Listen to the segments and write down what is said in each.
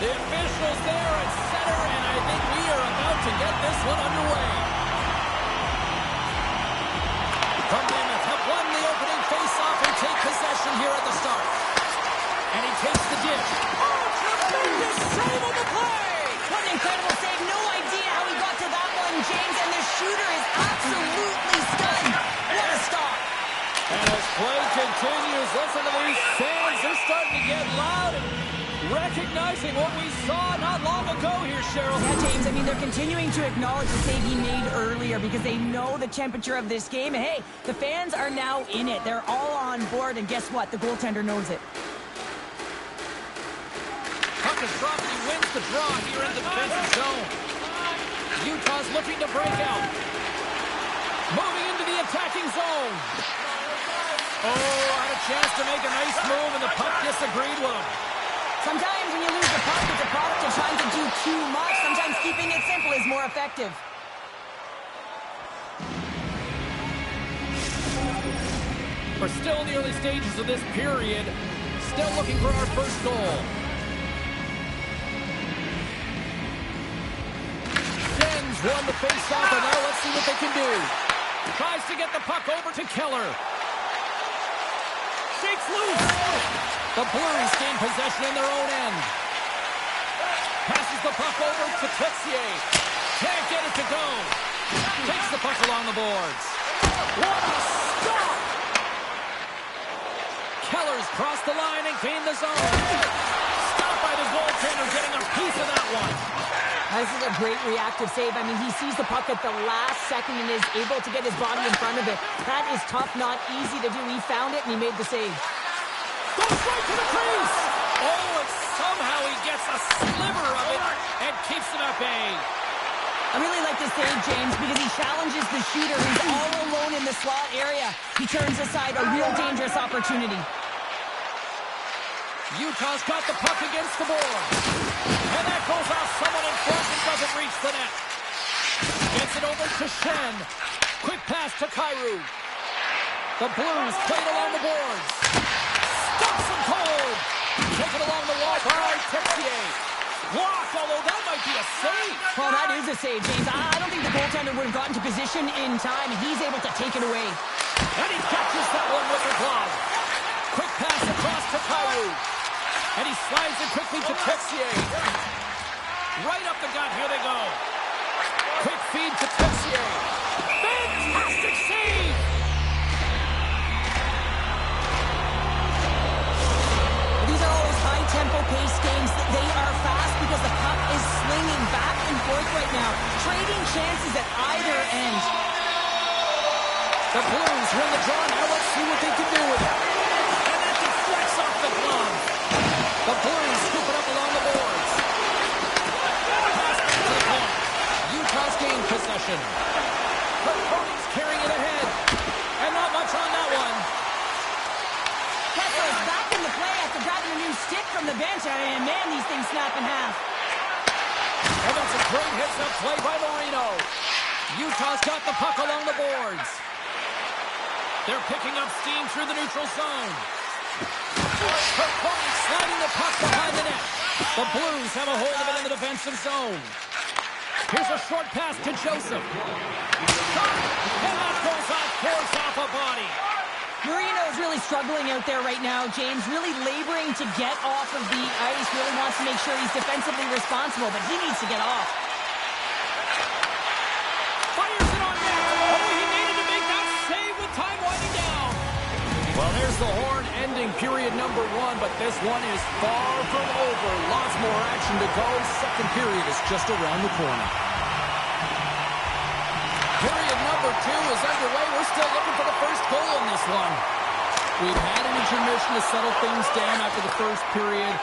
The officials there at center, and I think we are about to get this one underway. From Mammoth have won the opening face-off and take possession here at the start. And he takes the dish. Oh, tremendous save on the play! What an incredible save. No idea how he got to that one, James. And the shooter is absolutely stunned. What a stop. And as play continues, listen to these fans. They're starting to get loud and recognizing what we saw not long ago here, Cheryl. Yeah, James, I mean, they're continuing to acknowledge the save he made earlier because they know the temperature of this game. And hey, the fans are now in it. They're all on board, and guess what? The goaltender knows it. Puck is dropped, and he wins the draw here in the defensive zone. Utah's looking to break out. Moving into the attacking zone. Oh, had a chance to make a nice move, and the puck disagreed with him. Sometimes when you lose the puck, it's a product of trying to do too much. Sometimes keeping it simple is more effective. We're still in the early stages of this period. Still looking for our first goal. Sens won the face-off, and now let's see what they can do. Tries to get the puck over to Keller. Shakes loose. The Blues gain possession in their own end. Passes the puck over to Texier. Can't get it to go. Takes the puck along the boards. What a stop! Keller's crossed the line and gained the zone. Stopped by the goaltender, getting a piece of that one. This is a great reactive save. I mean, he sees the puck at the last second and is able to get his body in front of it. That is tough, not easy to do. He found it, and he made the save. Goes right to the crease. Oh, and somehow he gets a sliver of it and keeps him at bay. I really like this save, James, because he challenges the shooter who's all alone in the slot area. He turns aside a real dangerous opportunity. Utah's got the puck against the board. And that goes off someone in front and doesn't reach the net. Gets it over to Shen. Quick pass to Kyrou. The Blues played along the boards. Stops him cold. Taken along the wall by Texier. Blocked, although that might be a save. Well, that is a save, James. I don't think the goaltender would have gotten to position in time. He's able to take it away. And he catches that one with the glove. Quick pass across to Kyrou. And he slides it quickly to Texier. Right up the gut. Here they go. Quick feed to Texier. Fantastic save! These are always high-tempo pace games. They are fast because the puck is swinging back and forth right now, trading chances at either end. The Blues win the draw. Now let's see what they can do with it. And that deflects off the glove. The Blues scoop it up along the boards. Pass to the point. Utah's gained possession. The Ponies carrying it ahead. And not much on that one. Kessler is back in the play after grabbing a new stick from the bench. And man, these things snap in half. And that's a great hits-up play by Marino. Utah's got the puck along the boards. They're picking up steam through the neutral zone. Her Pony sliding the puck behind the net. The Blues have a hold of it in the defensive zone. Here's a short pass to Joseph. And that goes off, force off a body. Marino is really struggling out there right now, James. Really laboring to get off of the ice. Really wants to make sure he's defensively responsible, but he needs to get off. Fires it on net. Oh, he needed to make that save with time winding down. Well, there's the horn ending period number 1, but this one is far from over. Lots more action to go. Second period is just around the corner. Period number 2 is underway. We're still looking for the first goal in this one. We've had an intermission to settle things down after the first period.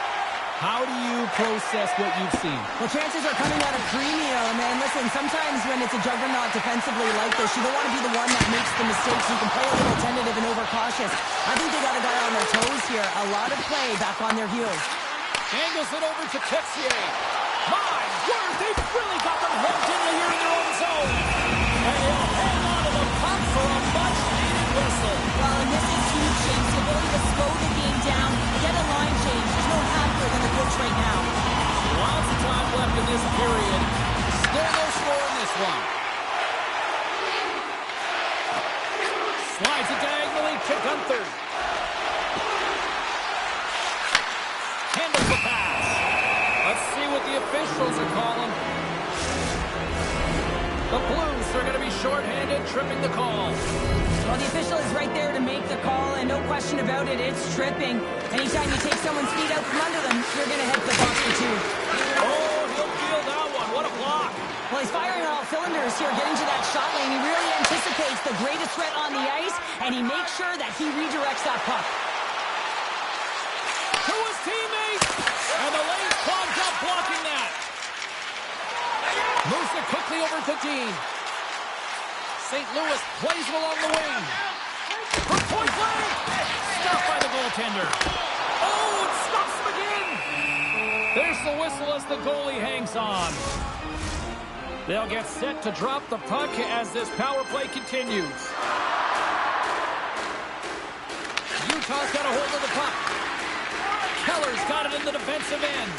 How do you process what you've seen? Well, chances are coming out of premium, and listen, sometimes when it's a juggernaut defensively like this, you don't want to be the one that makes the mistakes. You can play a little tentative and overcautious. I think they got a guy on their toes here. A lot of play back on their heels. Angles it over to Texier. My word, they've really got them hemmed in here in their own zone. And he'll hang on to the puck for a much-needed whistle. Well, and this is huge, James. The ability to slow the game down, get a line change. There's no happier than the coach right now. time left in this period. Still no score in this one. Slides it diagonally to Gunther. Handles the pass. Let's see what the officials are calling. The Blues are going to be shorthanded, tripping the call. Well, the official is right there to make the call, and no question about it, it's tripping. Anytime you take someone's feet out from under them, you're going to hit the box or two. Oh, he'll feel that one. What a block. Well, he's firing on all cylinders here, getting to that shot lane. He really anticipates the greatest threat on the ice, and he makes sure that he redirects that puck. To his teammates, and the lane's clogged up blocking that. Moves it quickly over to Dean. St. Louis plays it along the wing. From point blank, stopped by the goaltender. Oh, it stops him again. There's the whistle as the goalie hangs on. They'll get set to drop the puck as this power play continues. Utah's got a hold of the puck. Keller's got it in the defensive end.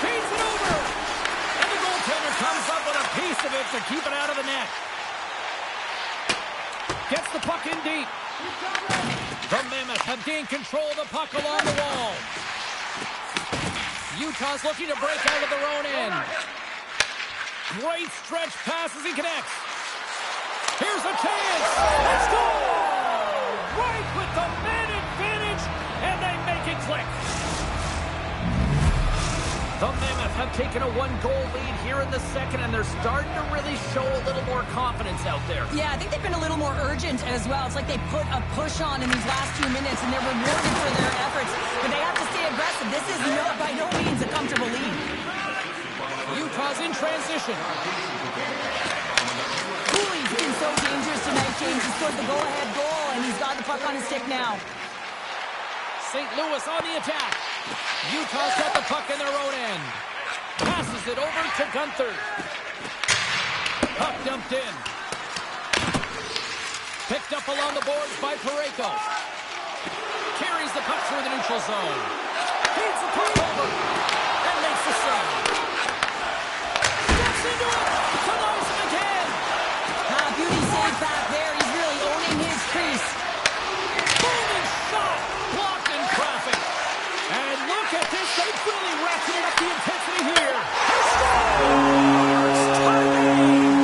Feeds it over. And the goaltender comes up with a piece of it to keep it out of the net. Gets the puck in deep. The Mammoths have gained control of the puck along the wall. Utah's looking to break out of their own end. Great stretch pass as he connects. Here's a chance. Let's go! Right with the man advantage, and they make it click. The Mammoths have taken a one-goal lead here in the second, and they're starting to really show a little more confidence out there. Yeah, I think they've been a little more urgent as well. It's like they put a push on in these last few minutes, and they're rewarded for their efforts. But they have to stay aggressive. This is by no means a comfortable lead. Utah's in transition. Cooley's been so dangerous tonight, James. He scored the go-ahead goal, and he's got the puck on his stick now. St. Louis on the attack. Utah's got the puck in their own end. Passes it over to Gunther. Puck dumped in. Picked up along the boards by Parayko. Carries the puck through the neutral zone. Feeds the puck over. And makes the save. Steps into it. Denies him again. Beauty save back there. He's really owning his crease. Booming shot. Blocked in traffic. And look at this. They've really ratcheted up the intensity here.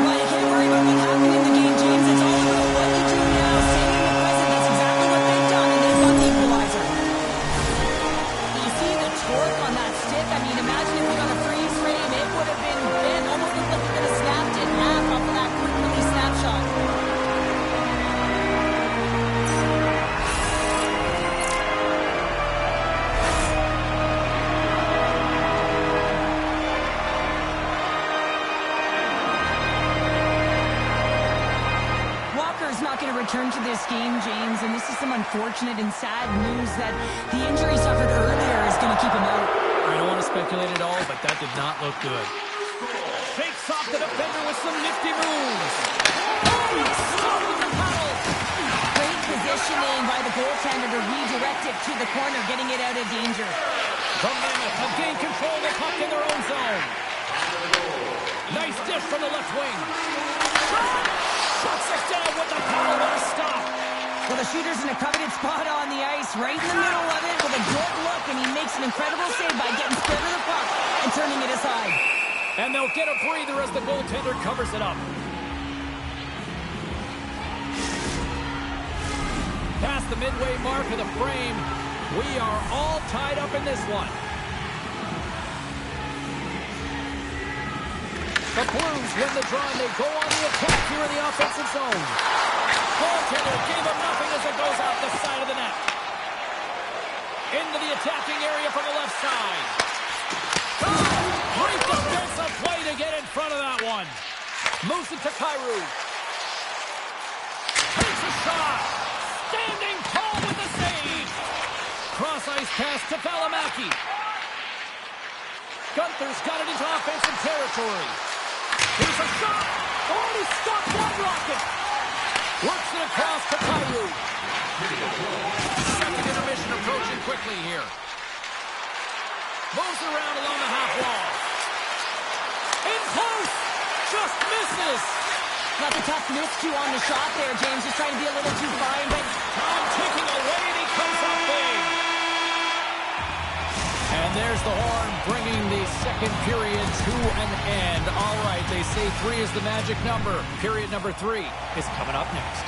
Well, you can't worry about what happened in the game, James. It's all about what you do now. Staying in the present. That's exactly what they've done, and they've got the equalizer. You see the torque on that stick? I mean, imagine if we got a freeze frame. It would have been bent. Almost looked like it could have snapped in half off of that quick release snapshot. Return to this game, James, and this is some unfortunate and sad news that the injury suffered earlier is going to keep him out. I don't want to speculate at all, but that did not look good. Shakes off the defender with some nifty moves. Oh, stop with the paddle. Great positioning by the goaltender to redirect it to the corner, getting it out of danger. The Mammoths have gained control of the puck in their own zone. Nice dish from the left wing. Shuts it down with the paddle. What a stop. Well, the shooter's in a coveted spot on the ice, right in the middle of it with a good look, and he makes an incredible save by getting scared of the puck and turning it aside. And they'll get a breather as the goaltender covers it up. Past the midway mark of the frame, we are all tied up in this one. The Blues win the draw, and they go on the attack here in the offensive zone. Goaltender gave him nothing as it goes out the side of the net. Into the attacking area from the left side. Great defensive play to get in front of that one. Moves it to Kyrou. Takes a shot. Standing tall with the save. Cross-ice pass to Ylämäki. Gunther's got it into offensive territory. Here's a shot. Oh, he stopped that rocket. Works it across to Kyrou. Second intermission approaching quickly here. around along the half wall. In close! Just misses! That's a tough miss, too, on the shot there, James. Just trying to be a little too fine, but... Time ticking away, and he comes up big. And there's the horn, bringing the second period to an end. All right, they say 3 is the magic number. Period number 3 is coming up next.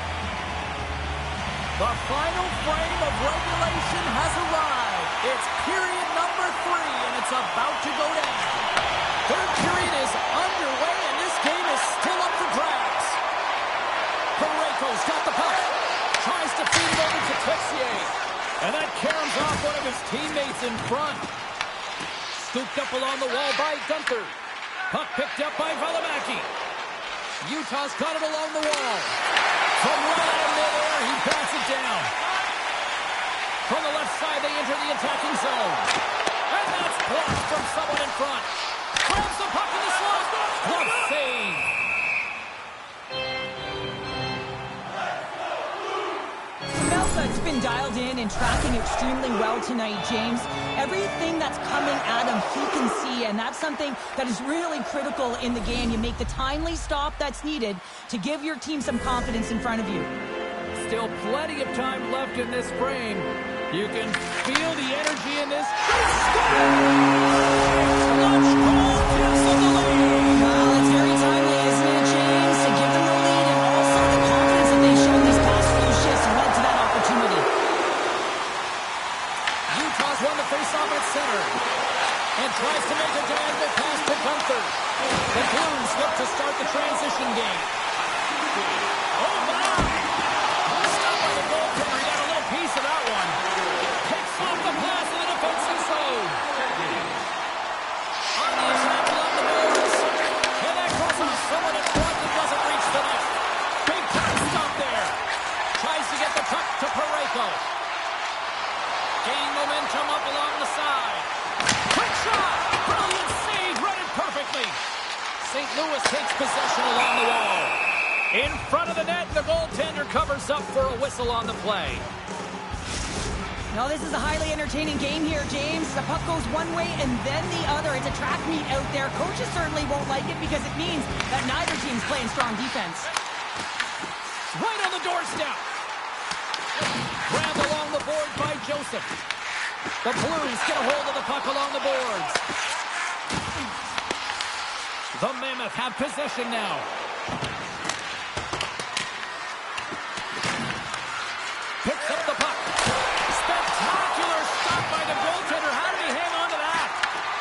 The final frame of regulation has arrived. It's period number 3, and it's about to go down. Third period is underway, and this game is still up for grabs. Parayko's got the puck. Tries to feed it over to Texier. And that caroms off one of his teammates in front. Scooped up along the wall by Gunther. Puck picked up by Ylämäki. Utah's got it along the wall. From right out of midair, he bats it down. From the left side, they enter the attacking zone. And that's blocked from someone in front. Grabs the puck in the slot. Glove save. Melka's been dialed in and tracking extremely well tonight, James. Everything that's coming at him, he can see, and that's something that is really critical in the game. You make the timely stop that's needed to give your team some confidence in front of you. Still plenty of time left in this frame. You can feel the energy in this. Clutch goal gives them the lead. Well, it's very timely, isn't it, James, to give them the lead, and also the confidence that they've shown these past few shifts led to that opportunity. Utah's won the faceoff at center and tries to make a diagonal pass to Gunther. The Blues look to start the transition game. Oh, my! Stopped by the goaltender. He got a little piece of that one. Picks off the pass in the defensive zone. On the attack along the boards. And that goes off someone in front that doesn't reach the net. Big time stop there. Tries to get the puck to Parayko. Gain momentum up along the side. Quick shot! Brilliant save! Run it perfectly. St. Louis takes possession along the wall. In front of the net, the goaltender covers up for a whistle on the play. No, this is a highly entertaining game here, James. The puck goes one way and then the other. It's a track meet out there. Coaches certainly won't like it because it means that neither team's playing strong defense. Right on the doorstep. Grabbed along the board by Joseph. The Blues get a hold of the puck along the boards. The Mammoth have possession now. Picks up the puck. Spectacular stop by the goaltender. How did he hang on to that?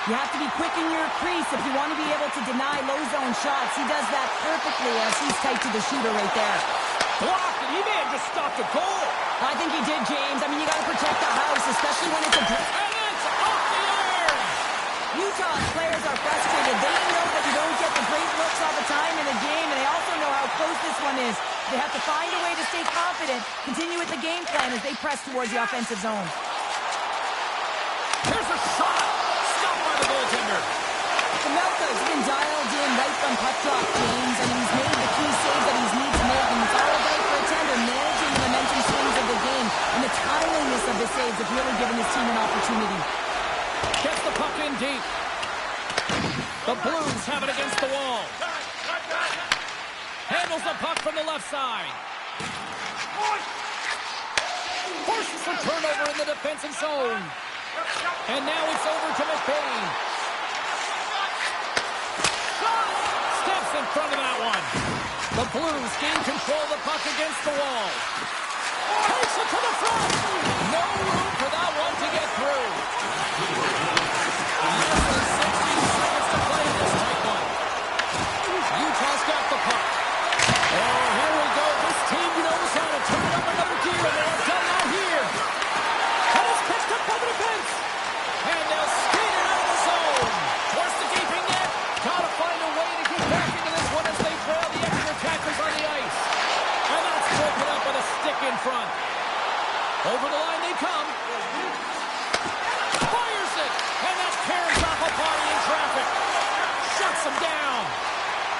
You have to be quick in your crease if you want to be able to deny low zone shots. He does that perfectly as he's tight to the shooter right there. Blocked, and he may have just stopped a goal. I think he did, James. I mean, you got to protect the house, especially when it's a... And it's off the iron! Utah players are frustrated. They know that you don't get the great looks all the time in a game, and they also know how close this one is. They have to find a way to stay confident, continue with the game plan as they press towards the offensive zone. Here's a shot! Stopped by the goaltender. Melka's been dialed in right from puck drop, James, and he's made the key save that he's need to make, and it's all about for a tender, managing the momentum swings of the game, and the timeliness of the saves have really given his team an opportunity. Gets the puck in deep. The Blues have it against the wall. Handles the puck from the left side. Forces a turnover in the defensive zone. And now it's over to McBain. Steps in front of that one. The Blues gain control of the puck against the wall. Takes it to the front. No room for that one to get through. Less than 60 seconds to play in this tight one. Utah's got the puck. Oh, here we go. This team knows how to turn up another gear, and they have done that here. And it's pitched up by the defense. And they'll skate it out of the zone. Towards the gaping net. Gotta find a way to get back into this one as they trail the extra attackers on the ice. And that's broken up with a stick in front. Over the line they come. Fires it. And that tears off a body in traffic. Shuts him down.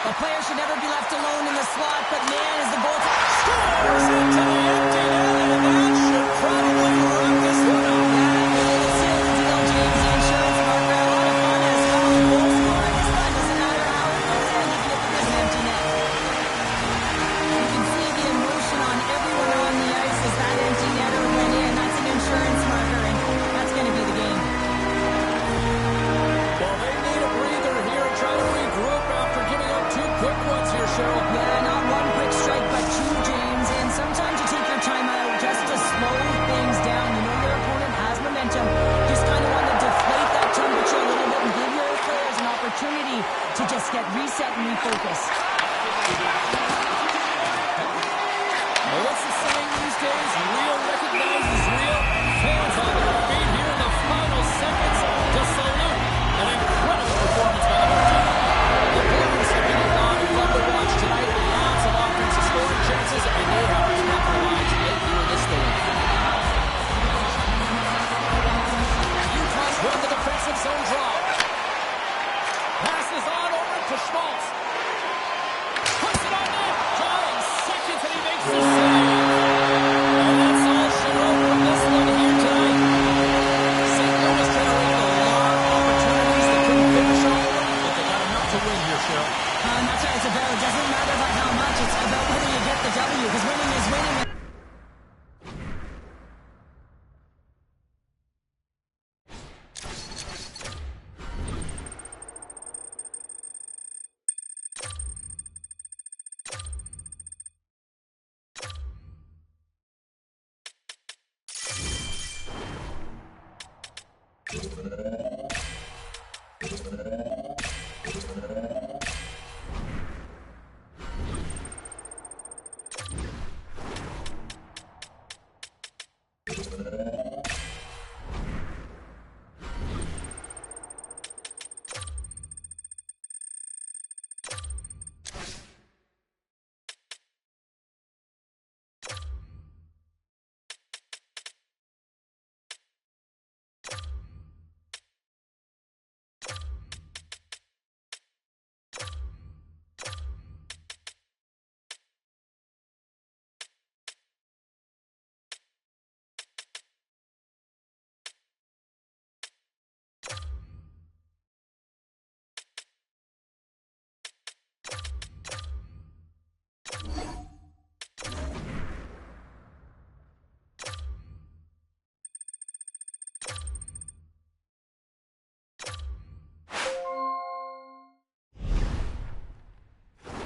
The player should never be left alone in the slot, but man, is the goaltender... Scores into the empty net, and that should probably wrap this one up. Yeah, it's the deal, James. The insurance of our ground.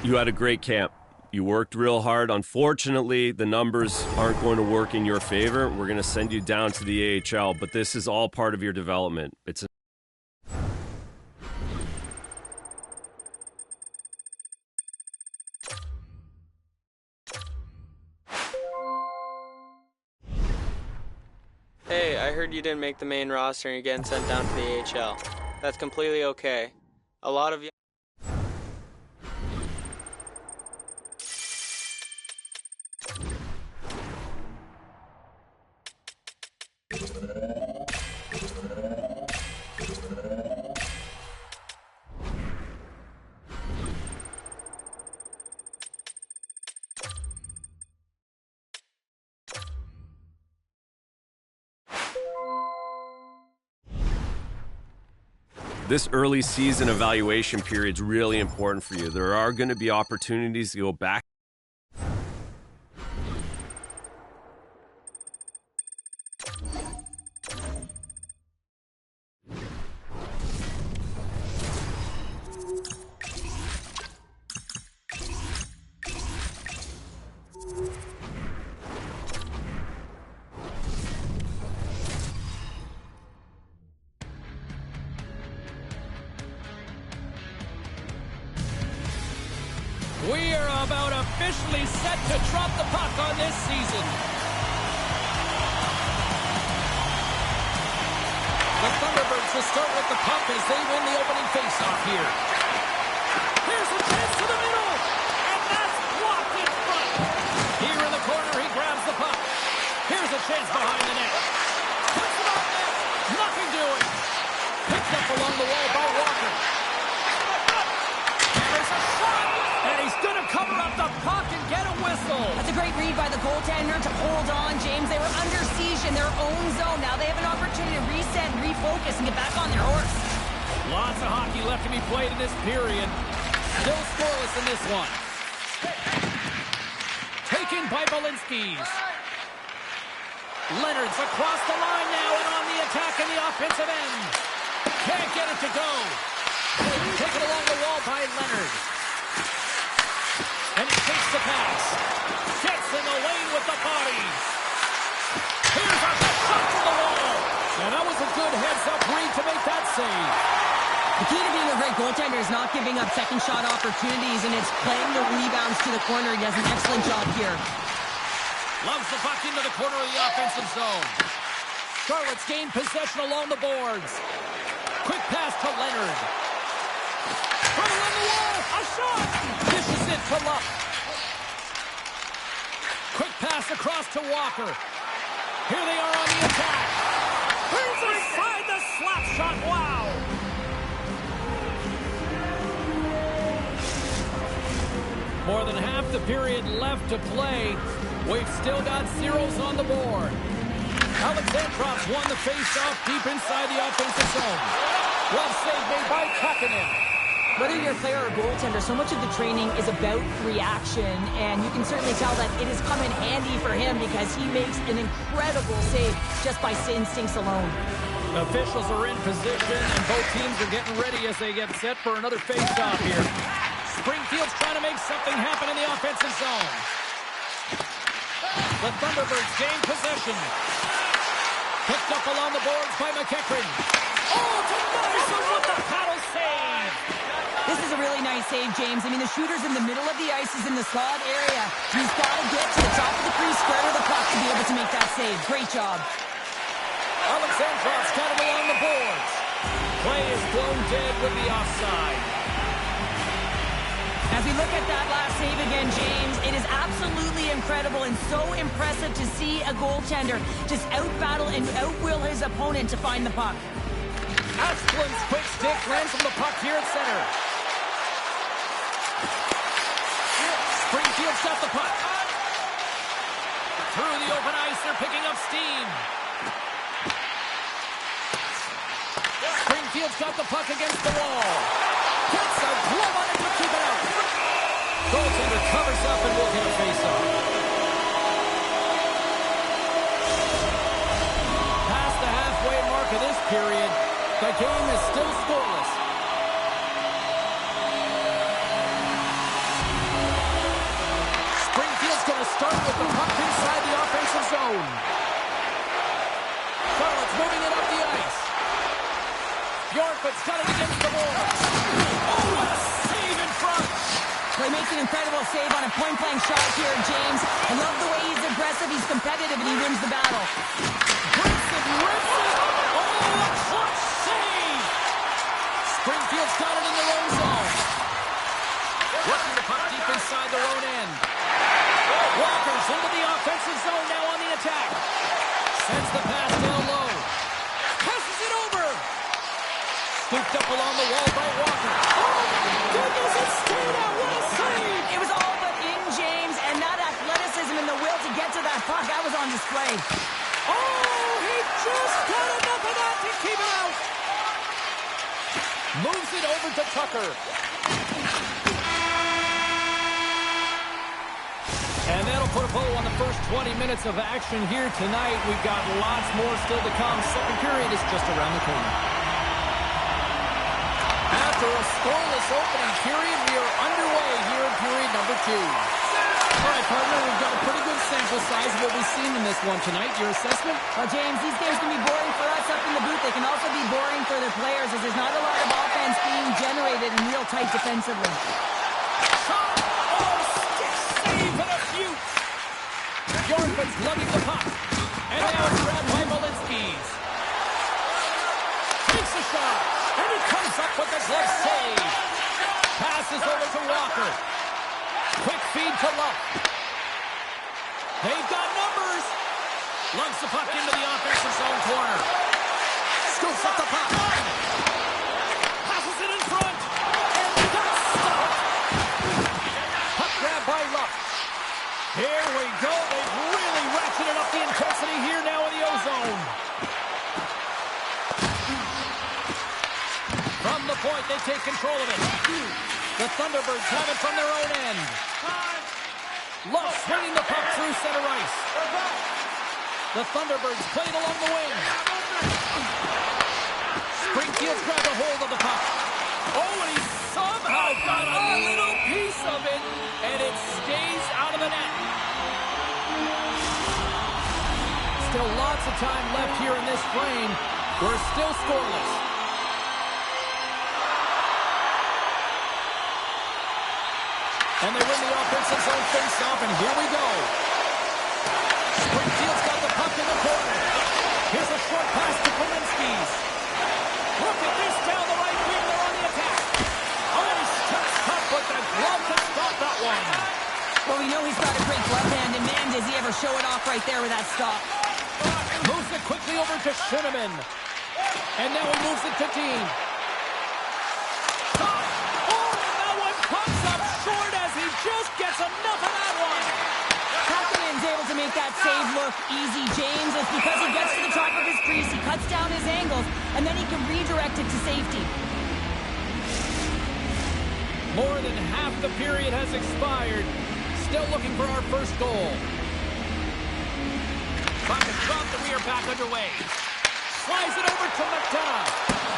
You had a great camp. You worked real hard. Unfortunately, the numbers aren't going to work in your favor. We're going to send you down to the AHL, but this is all part of your development. Hey, I heard you didn't make the main roster and you're getting sent down to the AHL. That's completely okay. A lot of you... This early season evaluation period is really important for you. There are going to be opportunities to go back. We are about officially set to drop the puck on this season. The Thunderbirds will start with the puck as they win the opening faceoff here. Here's a chance to the middle, and that's blocked in front. Here in the corner, he grabs the puck. Here's a chance behind the net. Puts it on net. Nothing doing. Picked up along the wall by Walker. There's a shot. And he's going to cover up the puck and get a whistle. That's a great read by the goaltender to hold on, James. They were under siege in their own zone. Now they have an opportunity to reset, refocus, and get back on their horse. Lots of hockey left to be played in this period. Still scoreless in this one. Taken by Balinskis. Leonard's across the line now and on the attack in the offensive end. Can't get it to go. Taken along the wall by Leonard. And he takes the pass. Gets in the lane with the body. Here's a shot to the wall. And that was a good heads-up read to make that save. The key to being a great goaltender is not giving up second shot opportunities, and it's playing the rebounds to the corner. He does an excellent job here. Loves the puck into the corner of the offensive zone. Charlotte's gained possession along the boards. Quick pass to Leonard. Put it on the wall. A shot. Dishes it to Luck. Quick pass across to Walker. Here they are on the attack. Here's inside the slap shot. Wow. More than half the period left to play. We've still got zeros on the board. Alexandrov's won the face-off deep inside the offensive zone. Well saved made by Kakinen. Whether you're a player or a goaltender, so much of the training is about reaction, and you can certainly tell that it has come in handy for him because he makes an incredible save just by instincts alone. Officials are in position, and both teams are getting ready as they get set for another face-off here. Springfield's trying to make something happen in the offensive zone. The Thunderbirds gain possession. Picked up along the boards by McEachran. Oh, Denies with the paddle save. This is a really nice save, James. I mean, the shooter's in the middle of the ice, is in the slot area. He's got to get to the top of the crease, square to the puck to be able to make that save. Great job. Alexandrov's got it along the boards. Play is blown dead with the offside. As we look at that last save again, James, it is absolutely incredible and so impressive to see a goaltender just out-battle and out-will his opponent to find the puck. Asplund's quick stick lands from the puck here at center. Springfield's got the puck. Through the open ice, they're picking up steam. Springfield's got the puck against the wall. Gets a glove on it to keep it out. Goaltender covers up and will get a face-off. Past the halfway mark of this period, the game is still scoreless. Springfield's going to start with the puck inside the offensive zone. Charlotte's moving it up the ice. Bjork's got it against the boards. Oh, what a save in front. He makes an incredible save on a point-blank shot here, James. I love the way he's aggressive, he's competitive, and he wins the battle. Grimson rips it. Oh, a clutch save. Springfield's got it in their own zone. Working the puck deep inside their own end. Walker's into the offensive zone now on the attack. Sends the pass down low. Passes it over. Scooped up along the wall by Walker. Oh, my goodness, it stayed out. What a save. It was all but in, James, and that athleticism and the will to get to that puck, that was on display. Oh, he just got enough of that to keep it out. Moves it over to Tucker. And that'll put a bow on the first 20 minutes of action here tonight. We've got lots more still to come. Second period is just around the corner. After a scoreless opening period, we are underway here in period number 2. All right, partner, we've got a pretty good sample size of what we've seen in this one tonight. Your assessment? Well, James, these games can be boring for us up in the booth. They can also be boring for their players as there's not a lot of offense being generated and real tight defensively. Shot! Oh, stick save and a beaut! Bjorkman's lugging the puck. And now it's grabbed by Malinsky's. Takes a shot. And he comes up with the glove save. Passes over to Walker. Quick feed to Luck. They've got numbers. Lugs the puck into the offensive zone corner. Scoops up the puck. Passes it in front. And that's stopped. Puck grab by Luck. Here we go. They've really ratcheted up the intensity here now in the O-zone. From the point, they take control of it. The Thunderbirds have it from their own end. Luck swinging the puck through center ice. The Thunderbirds play it along the wing. Springfield's grabbed a hold of the puck. Oh, and he somehow got a little piece of it, and it stays out of the net. Still lots of time left here in this frame. We're still scoreless. And they win the offensive zone face-off, and here we go. Springfield's got the puck in the corner. Here's a short pass to Polinski's. Look at this down the right wing. They're on the attack. Oh, he steps up with the glove to stop that one. Well, we know he's got a great glove hand, and man, does he ever show it off right there with that stop. Moves it quickly over to Shinneman. And now he moves it to Dean. Just gets enough of that one. Kapanen's able to make that save look easy, James. It's because he gets to the top of his crease, he cuts down his angles, and then he can redirect it to safety. More than half the period has expired. Still looking for our first goal. Puck is dropped and we are back underway. Slides it over to McDonough.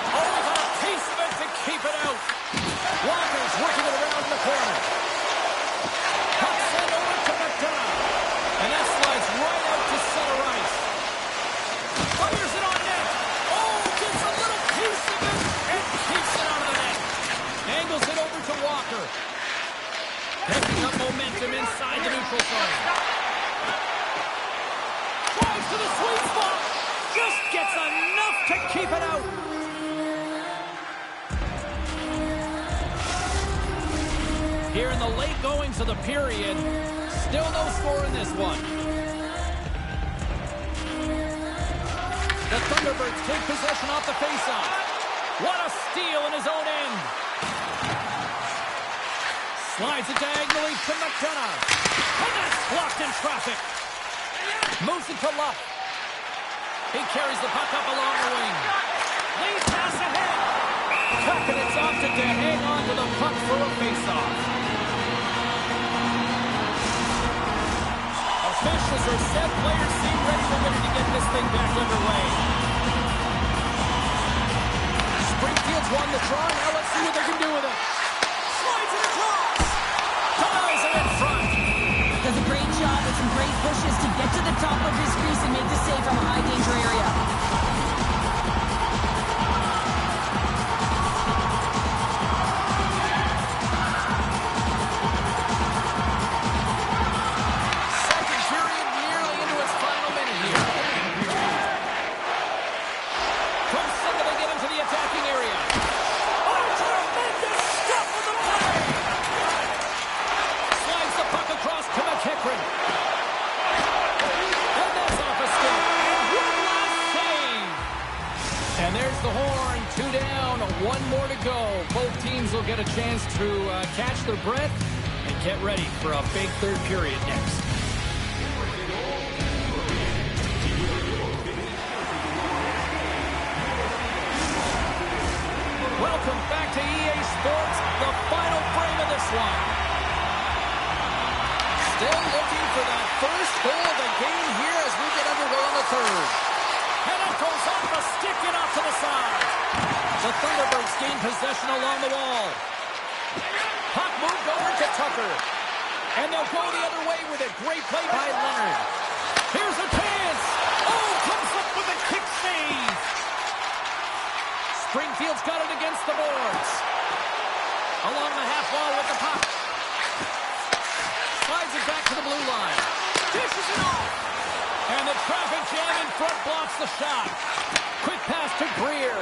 Oh, got a piece of it to keep it out. Walker's working it around the corner. Puck sent over to McDonough. And that slides right out to center ice. Fires of the period. Still no score in this one. The Thunderbirds take possession off the faceoff. What a steal in his own end. Slides it diagonally to McDonough. And that's blocked in traffic. Moves it to Luck. He carries the puck up along the wing. Lead pass ahead. It's opted to hang on to the puck for a faceoff. Officials are set. Players seem ready to get this thing back underway. Springfield's won the draw. Now let's see what they can do with it. Slides it across. Dials it in front. Does a great job with some great pushes to get to the top of his crease and make the save from a high-danger area. Second period nearly into its final minute here. From center they get into the attacking area. Oh, tremendous stuff with the play! Slides the puck across to McEachran. And that's off a stick. One last save. And there's the horn. 2 down, 1 more to go. Both teams will get a chance to catch their breath and get ready for a big third period next. Welcome back to EA Sports, the final frame of this one. Still looking for that first goal of the game here as we get underway in the third. And it goes off a stick and off to the side. The Thunderbirds gain possession along the wall. Puck moved over to Tucker. And they'll go the other way with it. Great play by Leonard. Here's a chance. Oh, comes up with a kick save. Springfield's got it against the boards. Along the half wall with the puck. Slides it back to the blue line. Dishes it off. And the traffic jam in front blocks the shot. Quick pass to Greer.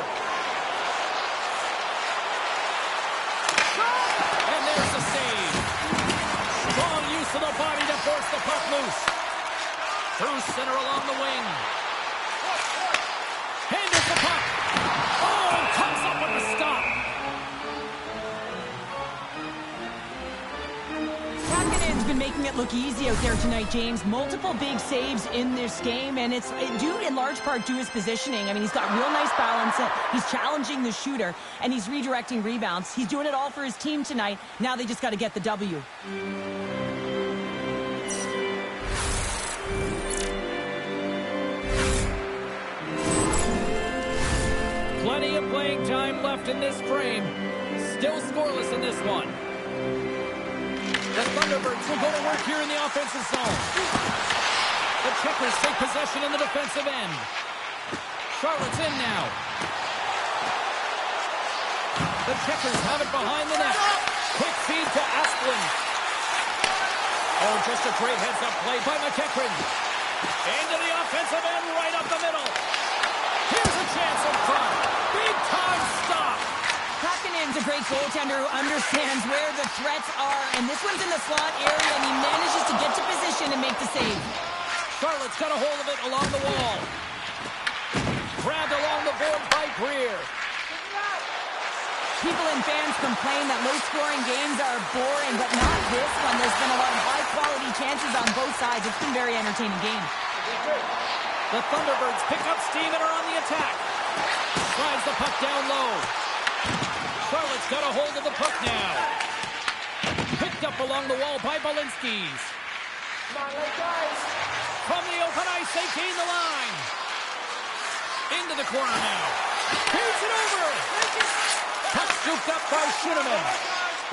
And there's the save. Strong use of the body to force the puck loose. Through center along the wing. Handles the puck. Oh, comes up with the stop. Hakanen's been making it look easy out there tonight, James. Multiple big saves in this game, and it's due in large part to his positioning. I mean, he's got real nice balance. He's challenging the shooter, and he's redirecting rebounds. He's doing it all for his team tonight. Now they just got to get the W. Plenty of playing time left in this frame. Still scoreless in this one. The Thunderbirds will go to work here in the offensive zone. The Checkers take possession in the defensive end. Charlotte's in now. The Checkers have it behind the net. Quick feed to Asplund. Oh, just a great heads-up play by McEachran. Into the offensive end, right up the middle. Here's a chance in front. Big-time stop. Hakanen's a great goaltender who understands where the threats are, and this one's in the slot area, and he manages to get to position and make the save. Charlotte's got a hold of it along the wall. Grabbed along the board by Greer. People and fans complain that low-scoring games are boring, but not this one. There's been a lot of high-quality chances on both sides. It's been a very entertaining game. The Thunderbirds pick up steam and are on the attack. Slides the puck down low. Charlotte's got a hold of the puck now. Picked up along the wall by Balinskis. From the open ice, they gain the line. Into the corner now. Here's it over. Puck scooped up by Schuneman.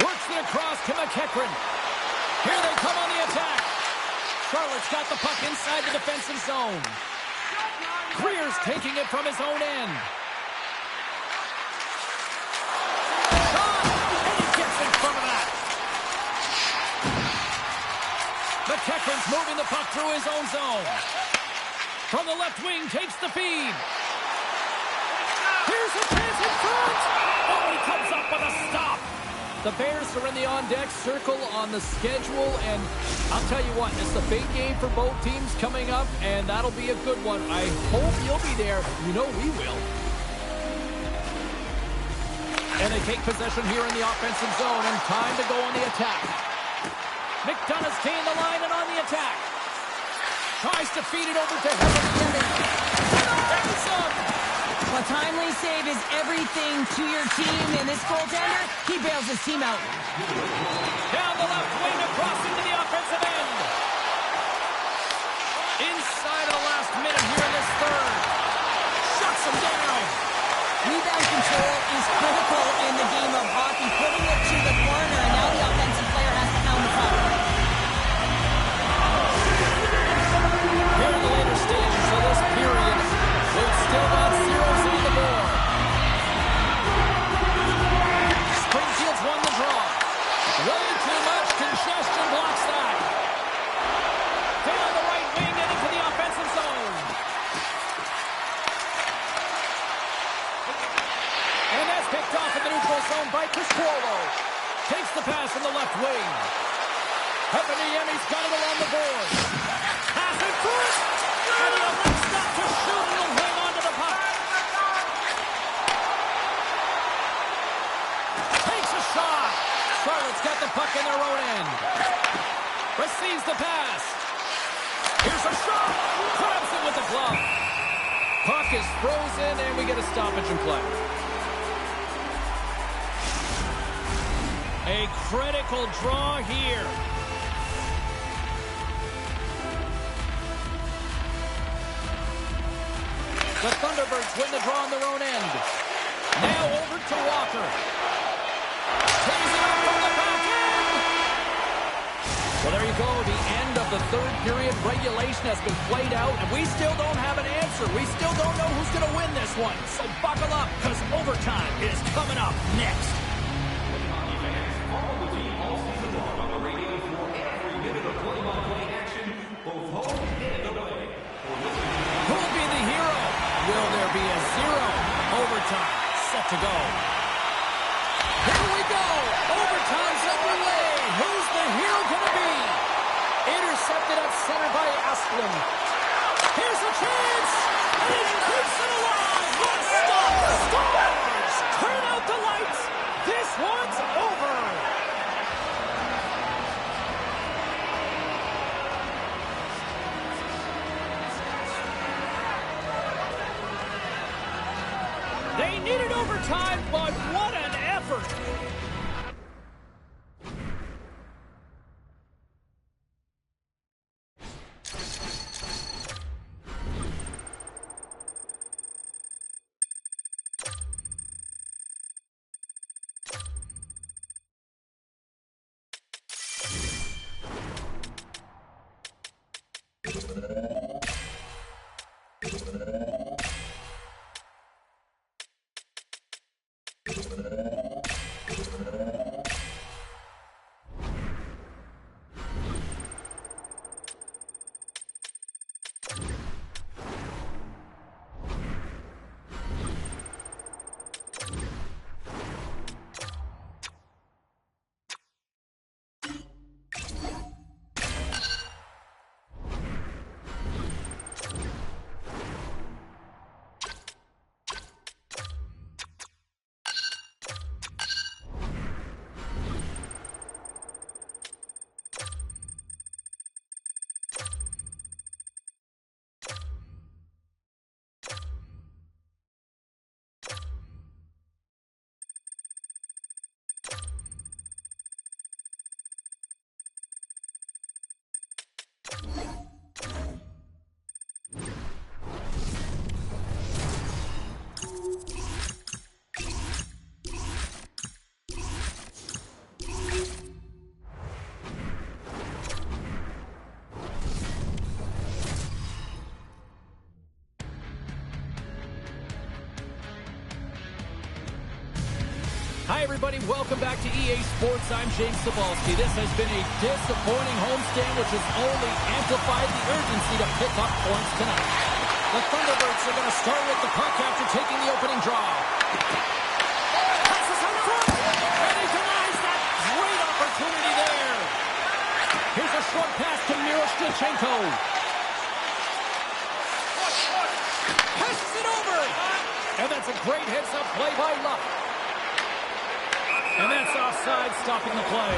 Works it across to McEachran. Here they come on the attack. Charlotte's got the puck inside the defensive zone. Greer's taking it from his own end. Shot! And he gets in front of that. McEachran's moving the puck through his own zone. From the left wing, takes the feed. Here's a chance in front. Oh, he comes up with a stop. The Bears are in the on-deck circle on the schedule, and I'll tell you what, it's the big game for both teams coming up, and that'll be a good one. I hope you'll be there. You know we will. And they take possession here in the offensive zone, and time to go on the attack. McDonough's gained the line and on the attack. Tries to feed it over to Ylämäki. A timely save is everything to your team, and this goaltender, he bails his team out. Down the left wing, across into the offensive end. Inside of the last minute here in this third. Shuts him down. Rebound control is critical in the game of hockey. Putting it to the corner, and now the offensive player has to pound the puck. Here in the later stages of this period, we've still got zeros on the board. Springfield's won the draw. Way too much congestion blocks that. Down the right wing and into the offensive zone. And that's picked off in the neutral zone by Criscuolo. Takes the pass from the left wing. Hepaniemi's got it along the board. Pass it first. And he elects not to shoot. He'll hang on to the puck. Takes a shot. Charlotte's got the puck in their own end. Receives the pass. Here's a shot. Grabs it with the glove. Puck is frozen, and we get a stoppage in play. A critical draw here. The Thunderbirds win the draw on their own end. Now over to Walker. Takes it up from the back end. Well, there you go. The end of the third period. Regulation has been played out, and we still don't have an answer. We still don't know who's going to win this one. So buckle up, because overtime is coming up next. Who'll be the hero? Will there be a zero? Overtime set to go. Here we go. Overtime's underway. Who's the hero going to be? Intercepted at center by Asplund. Here's a chance. He keeps it alive. One stop. Scores. Turn out the lights. This one's over. They needed overtime, but what an effort! Hi, everybody. Welcome back to EA Sports. I'm James Cebulski. This has been a disappointing homestand, which has only amplified the urgency to pick up points tonight. The Thunderbirds are going to start with the puck after taking the opening draw. Passes on front, and he denies that short pass to Miroshnichenko. Passes it over. And that's a great heads-up play by Luck. And that's offside, stopping the play.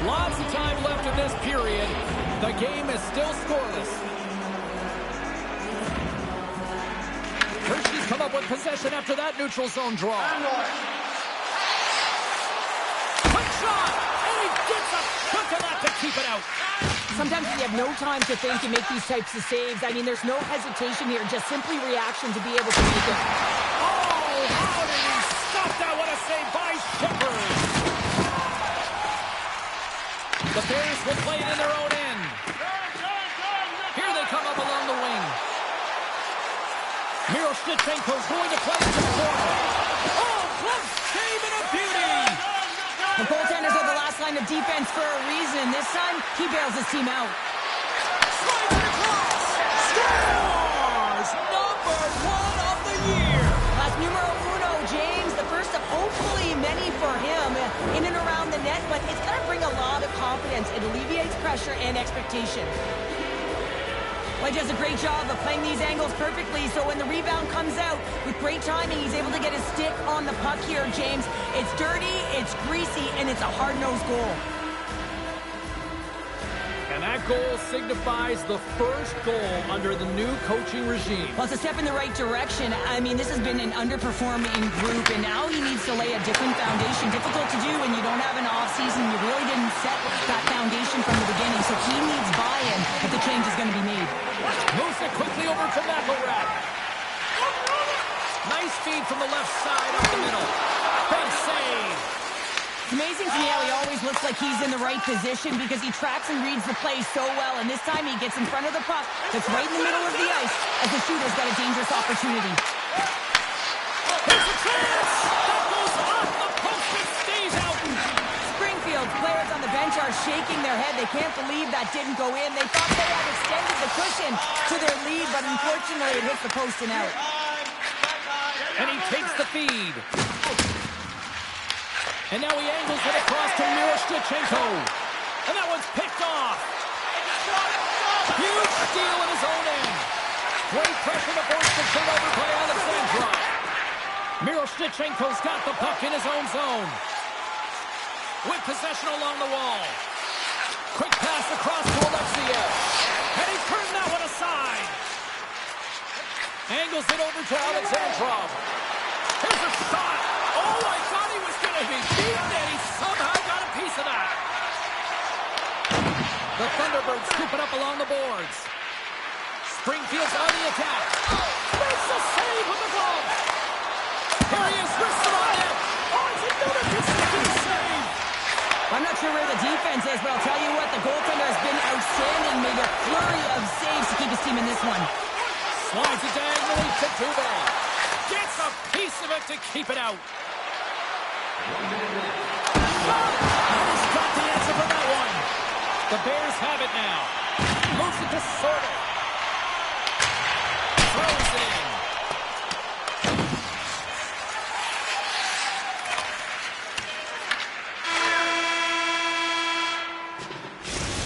Lots of time left in this period. The game is still scoreless. Hershey's come up with possession after that neutral zone draw. Quick shot! And he gets a chunk of that to keep it out. Sometimes you have no time to think and make these types of saves. I mean, there's no hesitation here, just simply reaction to be able to make it. Oh, how did he stop that? What a save by Shepard! The Bears will play it in their own end. Here they come up along the wing. Miroshnichenko's going to play to the corner. Oh, close save and a beauty! The goaltenders are the last line of defense for a reason. This time, he bails his team out. Slides it across! Scores! Number 1 of the year! That's numero uno, James. The first of hopefully many for him in and around the net, but it's going to bring a lot of confidence. It alleviates pressure and expectation. Well, he does a great job of playing these angles perfectly, so when the rebound comes out with great timing, he's able to get his stick on the puck here, James. It's dirty, it's greasy, and it's a hard-nosed goal. And that goal signifies the first goal under the new coaching regime. Well, it's a step in the right direction. I mean, this has been an underperforming group, and now he needs to lay a different foundation. Difficult to do when you don't have an offseason. You really didn't set that foundation from the beginning, so he needs buy-in if the change is going to be made. Moves it quickly over to McElrath. Nice feed from the left side up the middle. Big save. It's amazing to me how he always looks like he's in the right position because he tracks and reads the play so well, and this time he gets in front of the puck that's right in the middle of the ice as the shooter's got a dangerous opportunity. Here's a chance! That goes off the post and stays out. Springfield's players on the bench are shaking their head. They can't believe that didn't go in. They thought they had extended the cushion to their lead, but unfortunately it hits the post and out. And he takes the feed. And now he angles it across to Miroshnichenko. And that one's picked off. Huge steal in his own end. Great pressure to force the turnover by Alexandrov. Miroshnichenko's got the puck in his own zone. With possession along the wall. Quick pass across to Alexiev. And he turned that one aside. Angles it over to Alexandrov. Here's a shot. Oh, I thought he was going to be beaten, and he somehow got a piece of that. The Thunderbirds scoop it up along the boards. Springfield's on the attack. Makes a save with the glove. Here he is, wrists it on it. Oh, it's another consecutive save. I'm not sure where the defense is, but I'll tell you what, the goaltender has been outstanding. Made a flurry of saves to keep his team in this one. Slides it diagonally to Dubé. Gets a piece of it to keep it out. And he's got the answer for that one. The Bears have it now. Moves it to Sordo. Throws it in.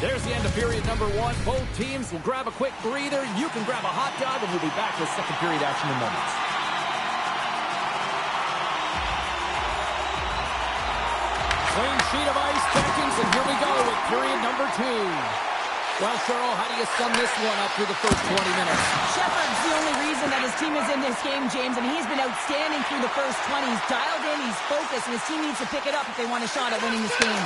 There's the end of period number 1. Both teams will grab a quick breather. You can grab a hot dog, and we'll be back with second period action in moments. Clean sheet of ice seconds, and here we go with period number 2. Well, Cheryl, how do you sum this one up through the first 20 minutes? Shepard's the only reason that his team is in this game, James, and he's been outstanding through the first 20. He's dialed in, he's focused, and his team needs to pick it up if they want a shot at winning this game.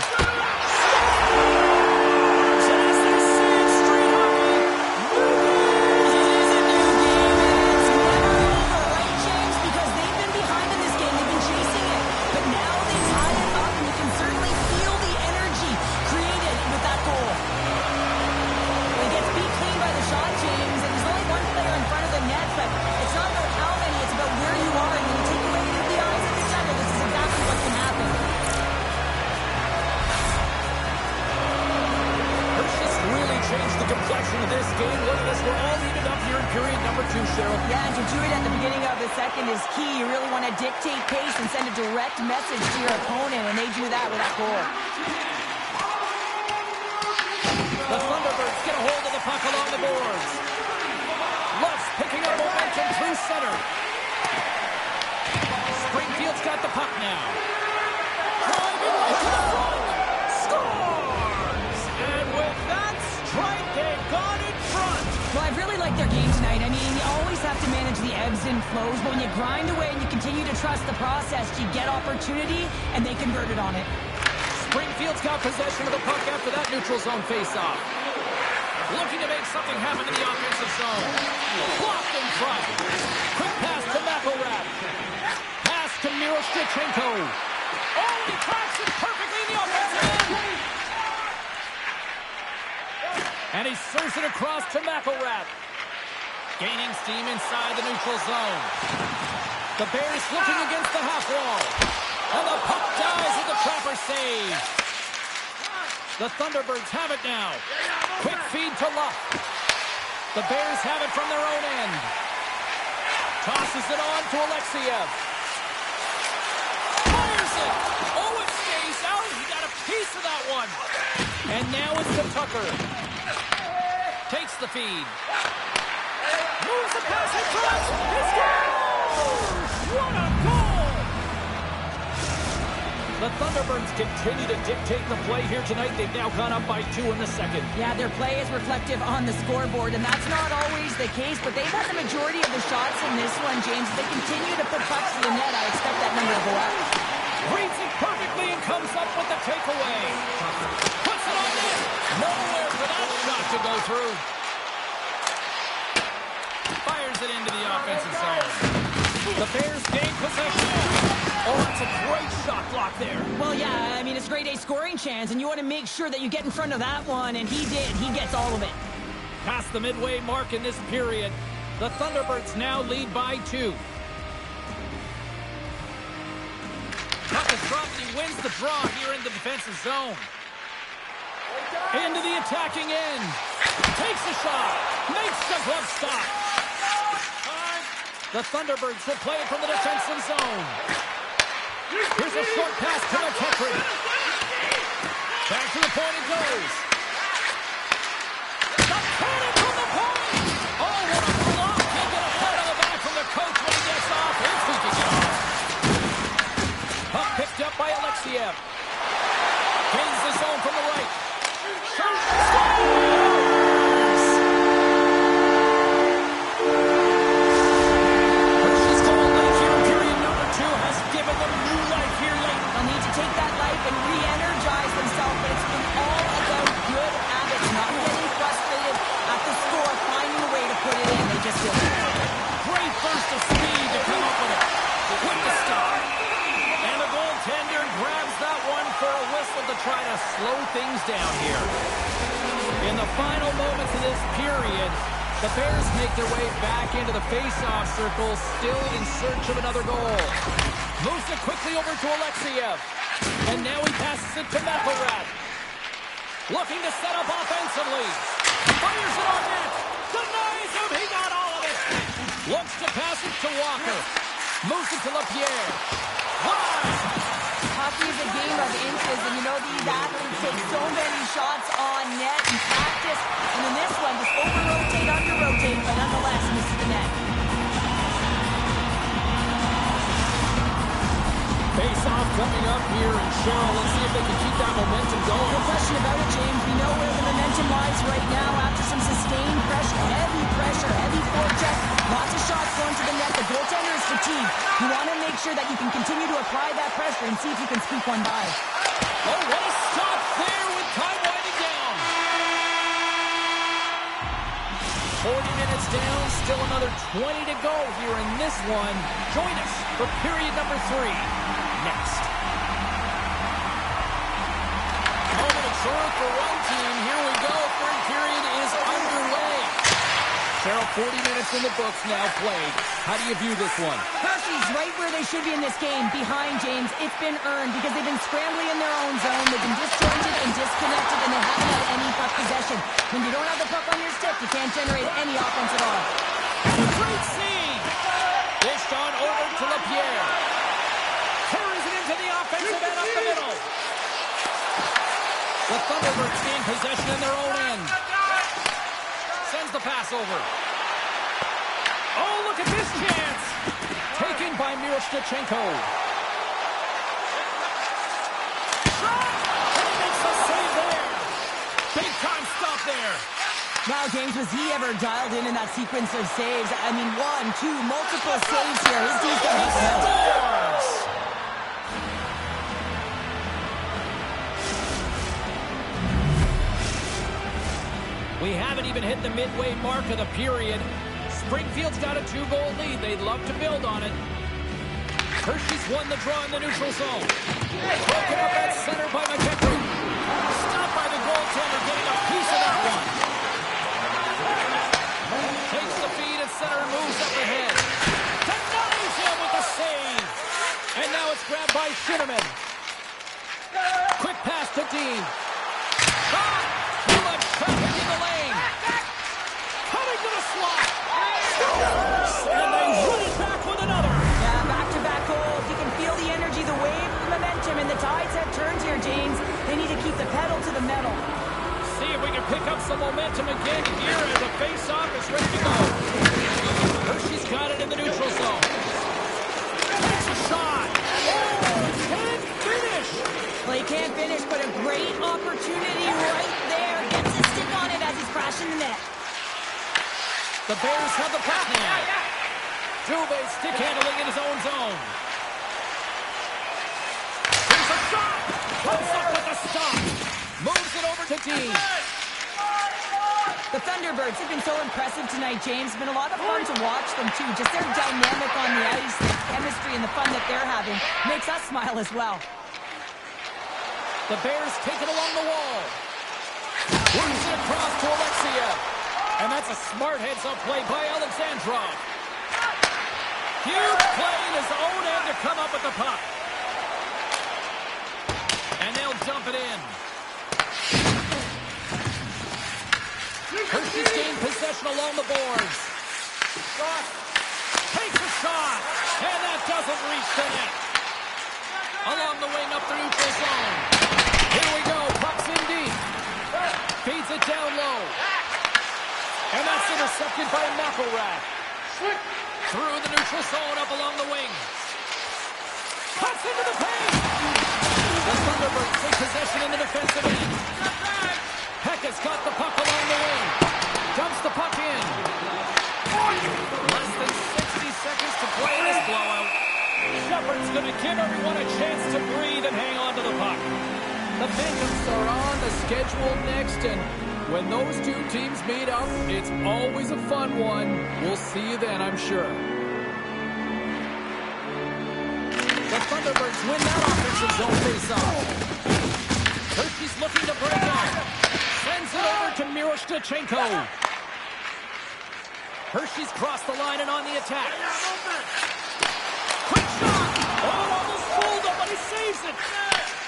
changed the complexion of this game. Look at this. We're all evened up here in period number 2, Cheryl. Yeah, and to do it at the beginning of the second is key. You really want to dictate pace and send a direct message to your opponent, and they do that with that goal. The Thunderbirds get a hold of the puck along the boards. Lutz picking up momentum through center. Springfield's got the puck now. Driving right to the front. Scores! And with that strike, they've gone in front. Well, I really like their game tonight. I mean, you always have to manage the ebbs and flows, but when you grind away and you continue to trust the process, you get opportunity, and they converted on it. Springfield's got possession of the puck after that neutral zone faceoff. Looking to make something happen in the offensive zone. Blocked in front. Quick pass to McElrath. Pass to Miroshnichenko. Oh, he tracks it perfectly in the offensive end. And he serves it across to McElrath. Gaining steam inside the neutral zone. The Bears looking against the half wall. And the puck dies with the trapper save. The Thunderbirds have it now. Quick feed to Luck. The Bears have it from their own end. Tosses it on to Alexiev. Fires it. Oh, it stays out. He got a piece of that one. And now it's to Tucker. Takes the feed. Moves the pass in front. He scores! What a goal! The Thunderbirds continue to dictate the play here tonight. They've now gone up by 2 in the second. Yeah, their play is reflective on the scoreboard, and that's not always the case, but they've had the majority of the shots in this one, James. If they continue to put pucks to the net, I expect that number to go up. Reads it perfectly and comes up with the takeaway. Puts it on net. Nowhere for that shot to go through. Fires it into the offensive zone. The Bears gain possession. Oh, that's a great shot block there. Well, yeah, I mean, it's grade A scoring chance, and you want to make sure that you get in front of that one, and he did. He gets all of it. Past the midway mark in this period, the Thunderbirds now lead by 2. Puck is dropped, and he wins the draw here in the defensive zone. Into the attacking end. Takes a shot. Makes the glove stop. The Thunderbirds will play it from the defensive zone. Here's a short pass to McKechnie. Back to the point it goes. The cannon from the point. Oh, what a block. He'll get a pat on the back from the coach when he gets off. If he can get off. Puck picked up by Alexiev. Gains the zone from the right. Shot. Scores! What she's called late here in period number 2 has given them new life here late. They'll need to take that life and re-energize themselves, but it's been all about good habits, not getting frustrated at the score, finding a way to put it in. They just feel good. Great burst of speed to come up with it. With the stop. And the goaltender grabs that one for a whistle to try to slow things down here. In the final moments of this period, the Bears make their way back into the face-off circle, still in search of another goal. Moves it quickly over to Alexiev. And now he passes it to McElrath. Looking to set up offensively. Fires it on net. Denies him. He got all of it. Looks to pass it to Walker. Moves it to LaPierre. Hockey is a game of inches, and you know these athletes take so many shots on net in practice. And in this one, just over-rotate, under-rotate, but nonetheless misses the net. Face-off coming up here, and Cheryl, let's see if they can keep that momentum going. No question about it, James. We know where the momentum lies right now after some sustained pressure, heavy forecheck, lots of shots going to the net. The goaltender is fatigued. You want to make sure that you can continue to apply that pressure and see if you can squeak one by. Oh, what a stop there with time winding down. 40 minutes down, still another 20 to go here in this one. Join us for period number 3 next. Moment of truth for one team. Here we go. Third period is underway. Cheryl, 40 minutes in the books now played. How do you view this one? Hershey's right where they should be in this game. Behind James, it's been earned because they've been scrambling in their own zone. They've been disjointed and disconnected, and they haven't had any puck possession. When you don't You can't generate any offense at all. Great scene! Dished on over to LaPierre. Carries it into the offensive end up the middle. The Thunderbirds gain possession in their own end. Sends the pass over. Oh, look at this chance! Taken by Miroshnichenko. And he makes the save there. Big time stop there. Now, James, was he ever dialed in that sequence of saves? I mean, 1, 2, multiple saves here. His team's going to Scores! We haven't even hit the midway mark of the period. Springfield's got a 2-goal lead. They'd love to build on it. Hershey's won the draw in the neutral zone. Broken up at center by McKechnie. Stopped by the goaltender, getting a piece of that one. Takes the feed at center and moves up ahead. Denies him with the save. And now it's grabbed by Shinnerman. Quick pass to Dean. Too much traffic in the lane. Coming to the slot. And they run it back with another. Yeah, back-to-back goals. You can feel the energy, the wave, the momentum, and the tides have turned here, James. They need to keep the pedal to the metal. See if we can pick up some momentum again here as the face-off is ready to go. Hershey's got it in the neutral zone. Takes a shot. Oh, can't finish. Well, he can't finish, but a great opportunity right there. Gets his stick on it as he's crashing the net. The Bears have the puck now. Dubé stick handling in his own zone. Here's a shot. Comes up with a stop. Moves it over to Dean. The Thunderbirds have been so impressive tonight, James. It's been a lot of fun to watch them, too. Just their dynamic on the ice, the chemistry, and the fun that they're having makes us smile as well. The Bears take it along the wall. Works it across to Alexia. And that's a smart heads-up play by Alexandrov. Huge play in his own end to come up with the puck. And they'll dump it in. Hershey's gained possession along the boards. Takes a shot. And that doesn't reach the net. Along the wing up the neutral zone. Here we go. Puck's in deep. Feeds it down low. And that's intercepted by McElrath. Through the neutral zone up along the wing. Cuts into the paint. The Thunderbirds take possession in the defensive end. Hecka's got the puck along the wing. Dumps the puck in. Less than 60 seconds to play in this blowout. Shepherd's going to give everyone a chance to breathe and hang on to the puck. The Bengals are on the schedule next, and when those two teams meet up, it's always a fun one. We'll see you then, I'm sure. The Thunderbirds win that offensive zone face-off. Hershey's looking to break out. Sends it over to Miroshnichenko. Hershey's crossed the line and on the attack. Quick shot! Oh, almost fooled him, but he saves it.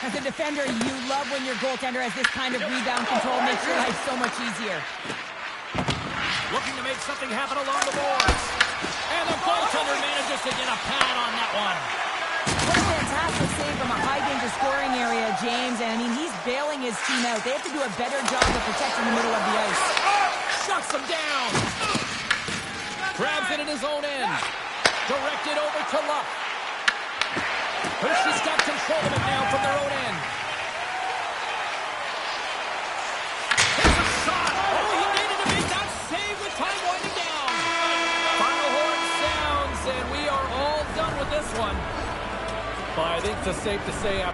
As a defender, you love when your goaltender has this kind of rebound control. Makes your life so much easier. Looking to make something happen along the boards. And the goaltender manages to get a pad on that one. What a fantastic save from a high-danger scoring area, James. And, I mean, he's bailing his team out. They have to do a better job of protecting the middle of the ice. Shuts him down. Grabs it in his own end. Directed over to Luck. Hershey's got control of it now from their own end. Here's a shot. Oh, he needed to make that save with time winding down. Final horn sounds, and we are all done with this one. But I think it's safe to say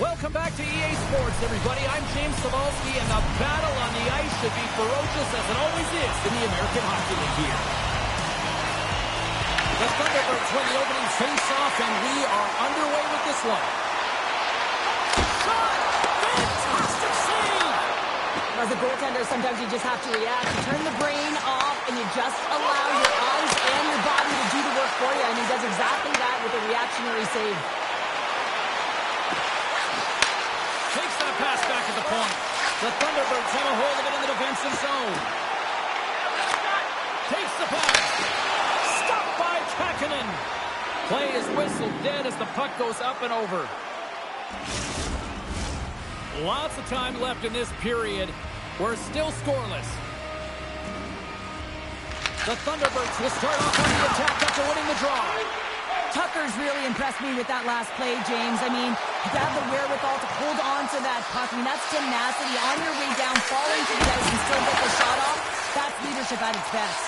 Welcome back to EA Sports, everybody. I'm James Cebulski, and the battle on the ice should be ferocious as it always is in the American Hockey League here. The Thunderbirds win the opening face-off, and we are underway with this one. Shot! Fantastic save! As a goaltender, sometimes you just have to react. You turn the brain off, and you just allow your eyes and your body to do the work for you, and he does exactly that with a reactionary save. Takes that pass back at the point. The Thunderbirds have a hold of it in the defensive zone. Takes the pass. Stopped by Kakkonen. Play is whistled dead as the puck goes up and over. Lots of time left in this period. We're still scoreless. The Thunderbirds will start off on the attack after winning the draw. Tucker's really impressed me with that last play, James. I mean, to have the wherewithal to hold on to that puck. I mean, that's tenacity on your way down, falling to the ice and still get the shot off. That's leadership at its best.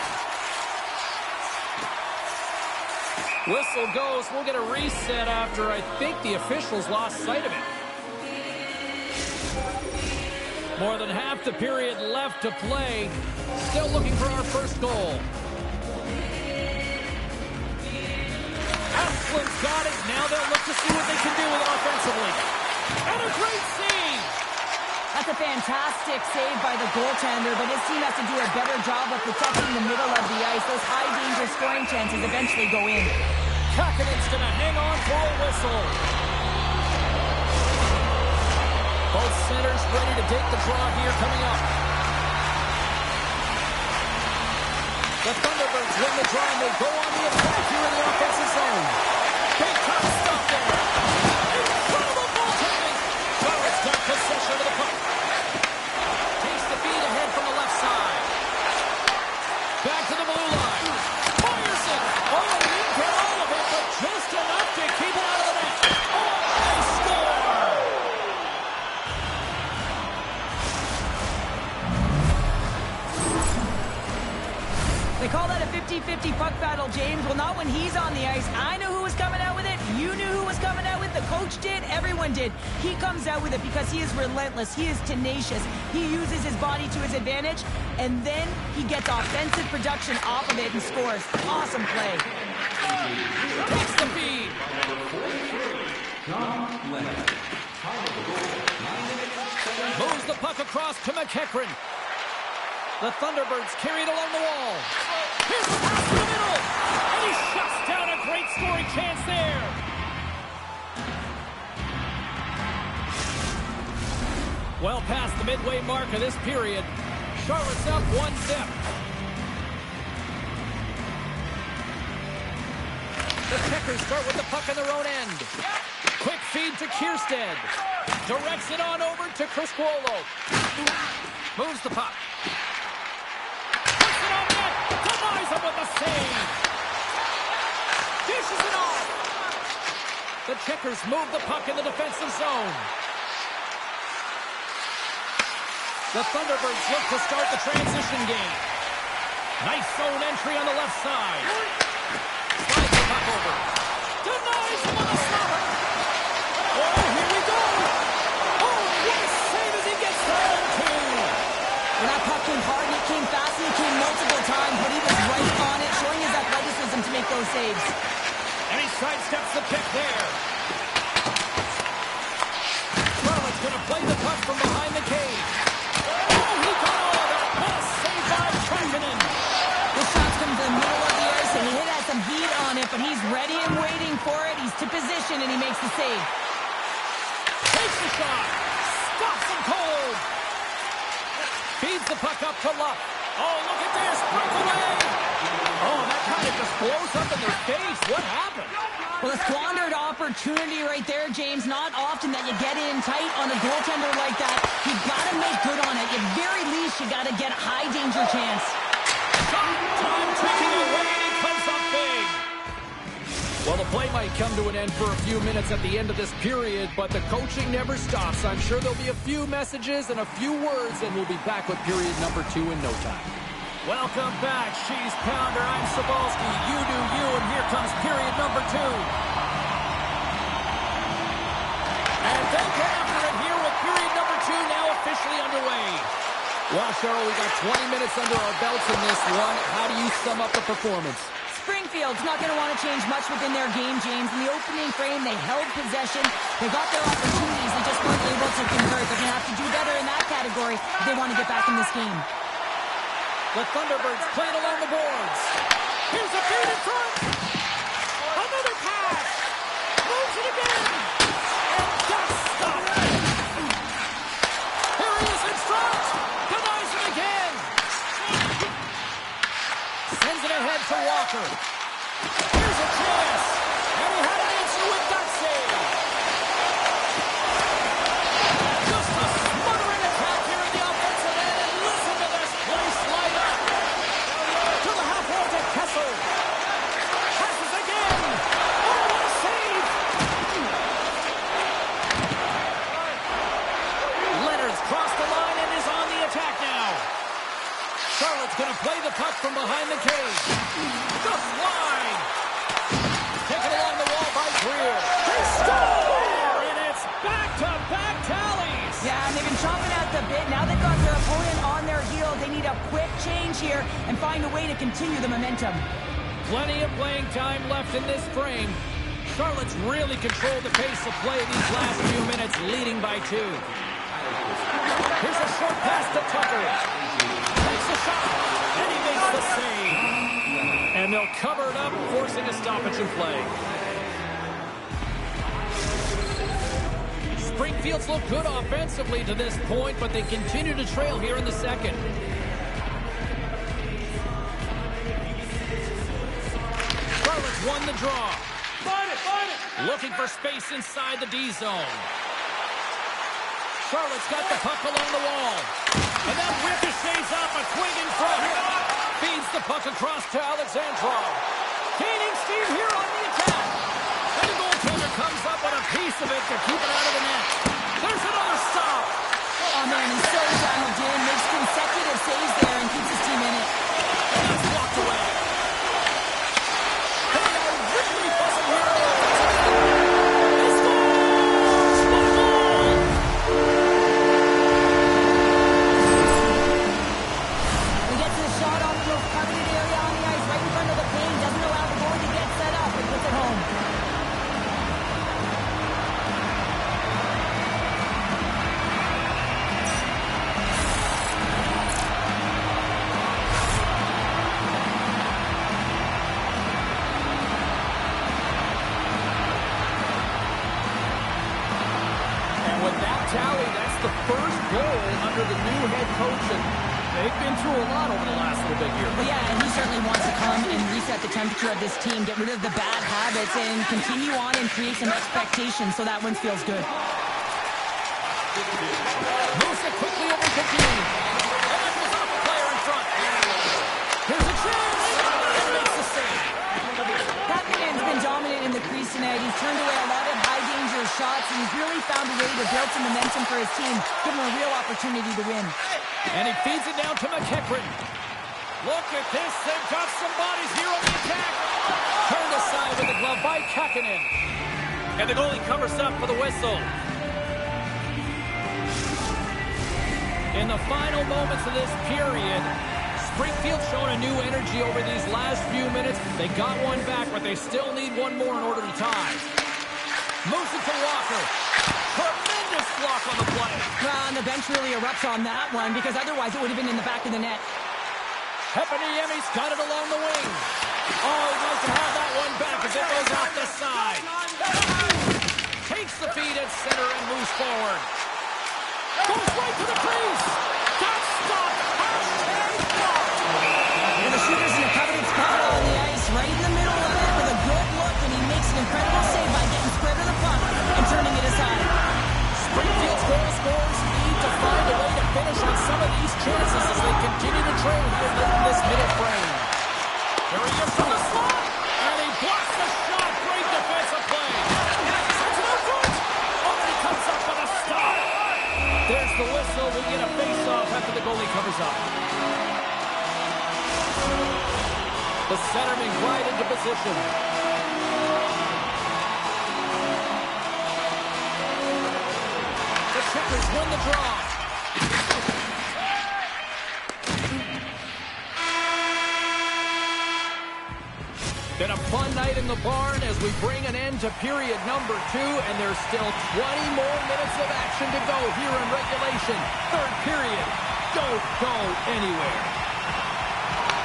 Whistle goes. We'll get a reset after I think the officials lost sight of it. More than half the period left to play. Still looking for our first goal. Asplund's got it. Now they'll look to see what they can do with it offensively. And a great save! That's a fantastic save by the goaltender, but his team has to do a better job of protecting the middle of the ice. Those high-danger scoring chances eventually go in. Kakkonen's going to hang on for a whistle. Both centers ready to take the draw here coming up. The Thunderbirds win the draw and they go on the attack here in the offensive zone. Big time stuff there. Incredible ball taking. Charlotte's got possession of the puck. Takes the feed ahead from the left side. Back to the blue line. Fires it. Oh, he didn't get all of it, but just enough to keep it out of the net. Oh, they score! They call that a 50-50 puck battle, James. Well, not when he's on the ice. I know who was coming out with it. You knew who was coming out with it. The coach did. Everyone did. He comes out with it because he is relentless. He is tenacious. He uses his body to his advantage, and then he gets offensive production off of it and scores. Awesome play. Takes the feed. Moves the puck across to McEachran. The Thunderbirds carried along the wall. Here's the pass to the middle. And he shuts down a great scoring chance there. Well past the midway mark of this period. Charlotte's up 1-0. The Checkers start with the puck on their own end. Quick feed to Kierstead. Directs it on over to Criscuolo. Moves the puck. Denies him with a save. Dishes it off. The Checkers move the puck in the defensive zone. The Thunderbirds look to start the transition game. Nice zone entry on the left side. Slides the puck over. Denies him with a stopper. Oh, here we go. Oh, what a save as he gets down two. When that puck came hard, it came fast, and it came multiple times, but he was right on it, showing his athleticism to make those saves. And he sidesteps the check there. Charlotte's going to play the puck from behind the cage. Oh, he got all of it. What a save by Kakkonen. This shot's come to the middle of the ice, and he has some heat on it, but he's ready and waiting for it. He's to position, and he makes the save. Takes the shot. Stops him cold. Feeds the puck up to Luck. Oh, look at this. Breakaway. Oh, that kind of just blows up in their face. What happened? Well, a squandered opportunity right there, James. Not often that you get in tight on a goaltender like that. You got to make good on it. At very least, you got to get a high-danger chance. Shot time taking away. He comes up big. Well, the play might come to an end for a few minutes at the end of this period, but the coaching never stops. I'm sure there'll be a few messages and a few words, and we'll be back with period number 2 in no time. Welcome back, Cheese Pounder. I'm Cebulski. You do you, and here comes period number 2. And They get after it here with period number 2 now officially underway. Well, Cheryl, we got 20 minutes under our belts in this one. How do you sum up the performance? Springfield's not going to want to change much within their game, James. In the opening frame, they held possession. They got their opportunities. They just weren't able to convert. They're going to have to do better in that category if they want to get back in this game. The Thunderbirds playing along the boards. Here's a feed in front. Another pass. Moves it again. And just stopped. Here he is in front. Denies it again. Sends it ahead to Walker. Here's a chance. And he had an answer with Gutsy. Just a smothering attack here in the offensive end. And listen to this place light up. To the half wall to Kessel. Passes again. Oh, what a save. Leonard's crossed the line and is on the attack now. Charlotte's going to play the puck from behind the cage. The slide. Taken along the wall by Greer. They score! And it's back-to-back tallies. Yeah, and they've been chomping at the bit. Now they've got their opponent on their heels. They need a quick change here and find a way to continue the momentum. Plenty of playing time left in this frame. Charlotte's really controlled the pace of play these last few minutes, leading by 2. Here's a short pass to Tucker. Takes a shot, and he makes the save. And they'll cover it up, forcing a stoppage in play. Springfield's look good offensively to this point, but they continue to trail here in the second. Charlotte's won the draw. Find it! Looking for space inside the D zone. Charlotte's got the puck along the wall. And that ricochets off a twig in front. Feeds the puck across to Alexandrov. Gaining steam here on the attack. And the goaltender comes up on a piece of it to keep it out of the net. There's another stop. Oh, man, he's so dialed in. Makes consecutive saves there and keeps his team in it. And it's walked away. They are really buzzing here. They score! What a goal! He gets his shot off the most coveted area on the ice, right in front of the paint. Doesn't allow the goalie to get set up and puts it home. And with that tally, that's the first goal under the new head coach. And they've been through a lot over the last little bit here. Well, yeah, and he certainly wants to come and reset the temperature of this team, get rid of the bad habits, and continue on and create some expectations so that win feels good. Moves it quickly over to Dean. And that was off the player in front. Here's a chance. And makes the save. Kapanen's been dominant in the crease tonight. He's turned away a lot of high-danger shots, and he's really found a way to build some momentum for his team, give him a real opportunity to win. And he feeds it down to McEachran. Look at this. They've got some bodies here on the attack. Turned aside with the glove by Kakinen. And the goalie covers up for the whistle. In the final moments of this period, Springfield showing a new energy over these last few minutes. They got one back, but they still need one more in order to tie. Moves it to Walker. Tremendous block on the play. Well, and the bench really erupts on that one, because otherwise it would have been in the back of the net. Hepaniemi's got it along the wing. Oh, he wants to have that one back as it goes off the side. Takes the feed at center and moves forward. Goes right to the crease. Got stopped. Hashtag blocked. And the shooter's in a coveted spot on the ice, right in the middle of it with a good look, and he makes an incredible save by getting spread of the puck and turning it aside. Springfield's goal scorers need to find a way to finish on some of these chances as they continue to trail here late in this middle frame. Here he is from the slot, and he blocks the shot. Great defensive play. Sends it out front. Oh, and he comes up with a stop. There's the whistle. We get a face-off after the goalie covers up. The centerman right into position. the draw. Been a fun night in the barn as we bring an end to period number 2, and there's still 20 more minutes of action to go here in regulation. Third period. Don't go anywhere.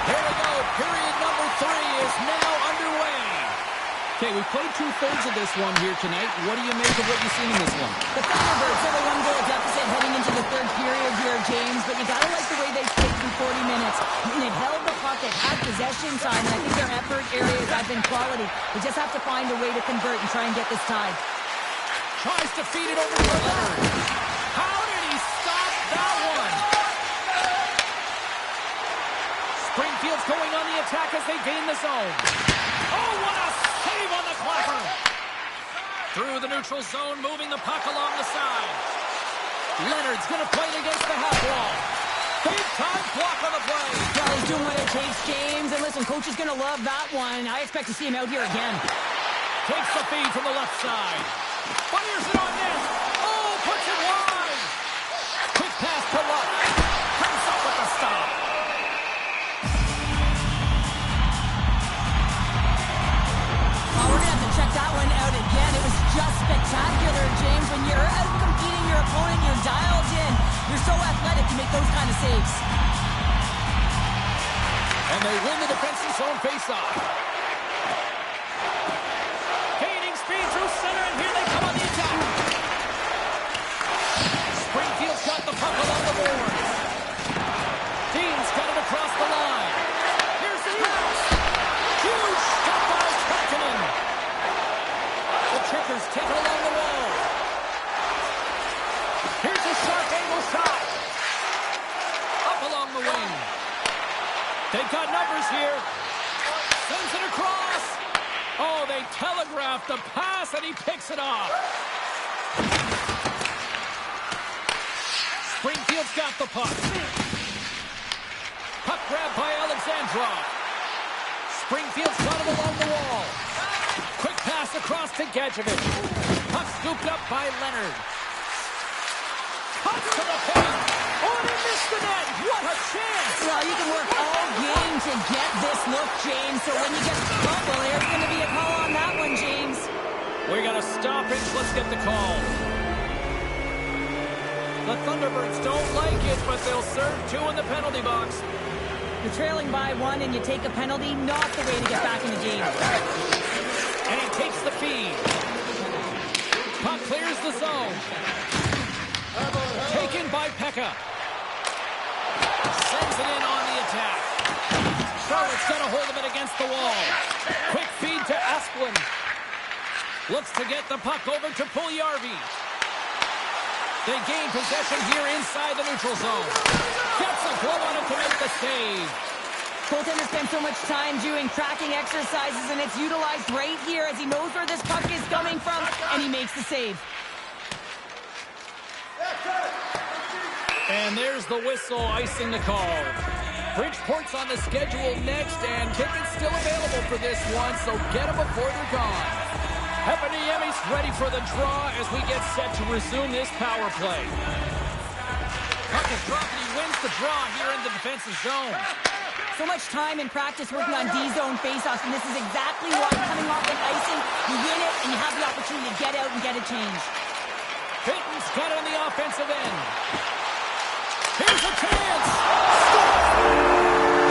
Here we go. Period number 3 is now underway. Okay, we played 2/3 of this one here tonight. What do you make of what you've seen in this one? The Thunderbirds have a one-goal deficit heading into the third period here, James, but you gotta like the way they played through 40 minutes. And they've held the puck, they've had possession time, and I think their effort areas have been quality. They just have to find a way to convert and try and get this tied. Tries to feed it over to Leonard. How did he stop that one? Springfield's going on the attack as they gain the zone. Oh, what a save on the clapper! Through the neutral zone, moving the puck along the side. Leonard's going to play it against the half wall. Big time block on the play. Well, he's doing what it takes, James. And listen, coach is going to love that one. I expect to see him out here again. Takes the feed from the left side. Fires it on net. Oh, puts it wide. Quick pass to Luck. Comes up with the stop. We're going to have to check that one out again. It was just spectacular, James. When you're out competing your opponent, you're dialed in. You're so athletic, you make those kind of saves. And they win the defensive zone faceoff. Gaining speed through center, and here they come on the attack. Springfield's got the puck along the boards. Dean's got it across the line. Here's the pass. Huge stop by Kakkinen. The Checkers take it along the wall. Here's a sharp angle shot. Up along the wing. They've got numbers here. Sends it across. Oh, they telegraphed the pass, and he picks it off. Springfield's got the puck. Puck grab by Alexandrov. Springfield's got it along the wall. Quick pass across to Gadjevich. Puck scooped up by Leonard. Puck to the paint. Oh, and he missed the net. What a chance. Well, you can work all game to get this look, James. So when you get the call, well, there's going to be a call on that one, James. We got a stoppage. Let's get the call. The Thunderbirds don't like it, but they'll serve 2 in the penalty box. You're trailing by 1 and you take a penalty, not the way to get back in the game. And he takes the feed. Puck clears the zone. Taken by Pekka. Sends it in on the attack. Charlotte's got a hold of it against the wall. Quick feed to Asplund. Looks to get the puck over to Puljujarvi. They gain possession here inside the neutral zone. Gets a glove on it to make the save. Goaltender spends so much time doing tracking exercises, and it's utilized right here as he knows where this puck is coming from, and he makes the save. And there's the whistle icing the call. Bridgeport's on the schedule next, and tickets still available for this one, so get them before they're gone. Hepaniemi's ready for the draw as we get set to resume this power play. Puck is dropped, and he wins the draw here in the defensive zone. So much time in practice working on D-zone faceoffs, and this is exactly why coming off an icing, you win it, and you have the opportunity to get out and get a change. Payton's got it on the offensive end. Here's a chance!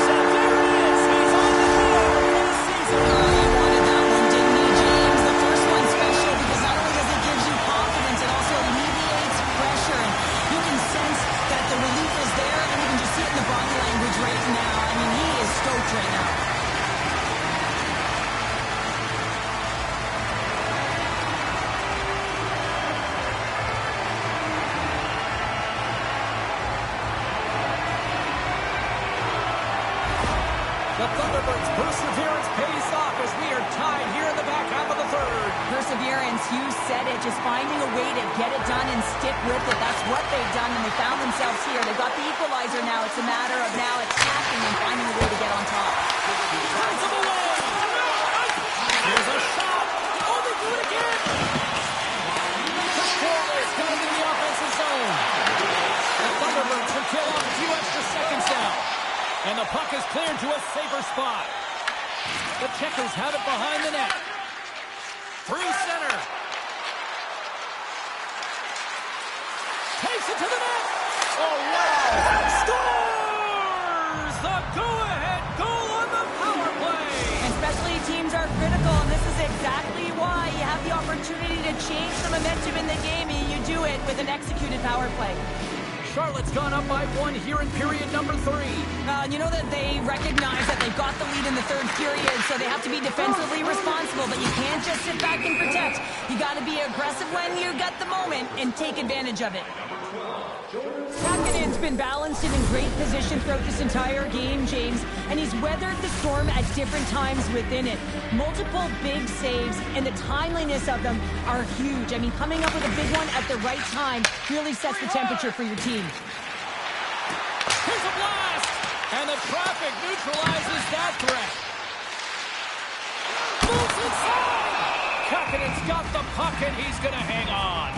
So there it is! He's on the field for the season! He wanted that one, didn't he, James? The first one's special because not only does it give you confidence, it also alleviates pressure. And you can sense that the relief is there, and you can just see it in the body language right now. I mean, he is stoked right now. The Thunderbirds' perseverance pays off as we are tied here in the back half of the third. Perseverance, you said it, just finding a way to get it done and stick with it. That's what they've done, and they found themselves here. They've got the equalizer now. It's a matter of now attacking and finding a way to get on top. Turns him away. Here's a shot. Oh, they do it again. Control is got him in the offensive zone. puck is cleared to a safer spot. The Checkers have it behind the net. Through center. Takes it to the net. Oh, wow. Scores! The go-ahead goal on the power play. And specialty teams are critical, and this is exactly why you have the opportunity to change the momentum in the game, and you do it with an executed power play. Charlotte's gone up by 1 here in period number 3. You know that they recognize that they've got the lead in the third period, so they have to be defensively responsible, but you can't just sit back and protect. You got to be aggressive when you get the moment and take advantage of it. Hakanen's been balanced and in great position throughout this entire game, James, and he's weathered the storm at different times within it. Multiple big saves, and the timeliness of them are huge. I mean, coming up with a big one at the right time really sets the temperature for your team. Here's a blast! And the traffic neutralizes that threat. Moves inside! Hakanen's got the puck, and he's going to hang on.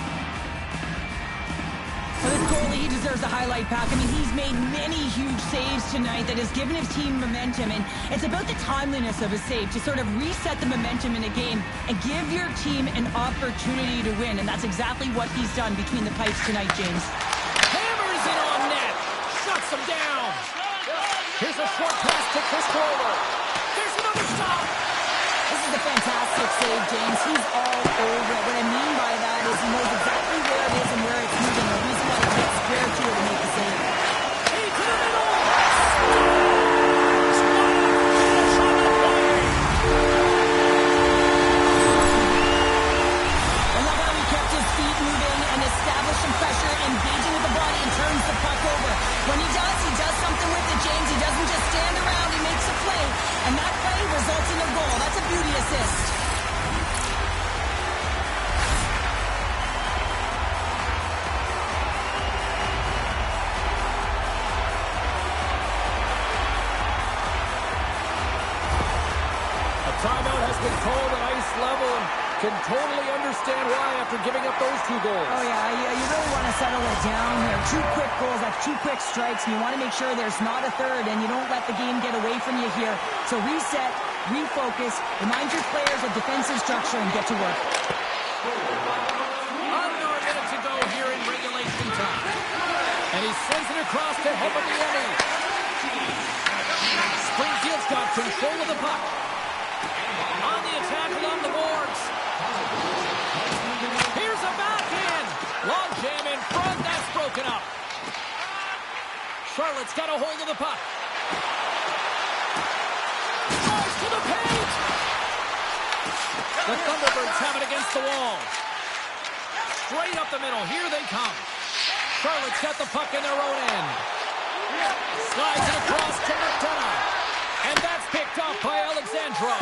For this goalie, he deserves a highlight pack. I mean, he's made many huge saves tonight that has given his team momentum, and it's about the timeliness of a save to sort of reset the momentum in a game and give your team an opportunity to win, and that's exactly what he's done between the pipes tonight, James. Hammers it on net. Shuts him down. Here's a short pass to Chris Clover. There's another stop. This is a fantastic save, James. He's all over it. What I mean by that is he knows exactly where it is and where it's moving. The reason why he gets square to it to make the save. Hey, to the middle. Scores! Finish on the play. I love how he kept his feet moving and established some pressure, engaging with the body and turns the puck over. When he does something with it, James. He doesn't just stand around, he makes a play. And that play results in a goal. That's a beauty assist. A timeout has been called at ice level, and can totally understand why after giving up those 2 goals. Oh, yeah, you really want to settle it down here. 2 quick goals, that's 2 quick strikes, and you want to make sure there's not a third, and you don't let the game get away from you here. So reset, refocus, remind your players of defensive structure, and get to work. Under a minute to go here in regulation time. And he sends it across to Ylämäki. Springfield's got control of the puck. On the attack along the boards. Here's a backhand. Log jam in front. That's broken up. Charlotte's got a hold of the puck. Drives to the paint. The Thunderbirds have it against the wall. Straight up the middle. Here they come. Charlotte's got the puck in their own end. Slides it across to McDonough. And that's picked up by Alexandrov.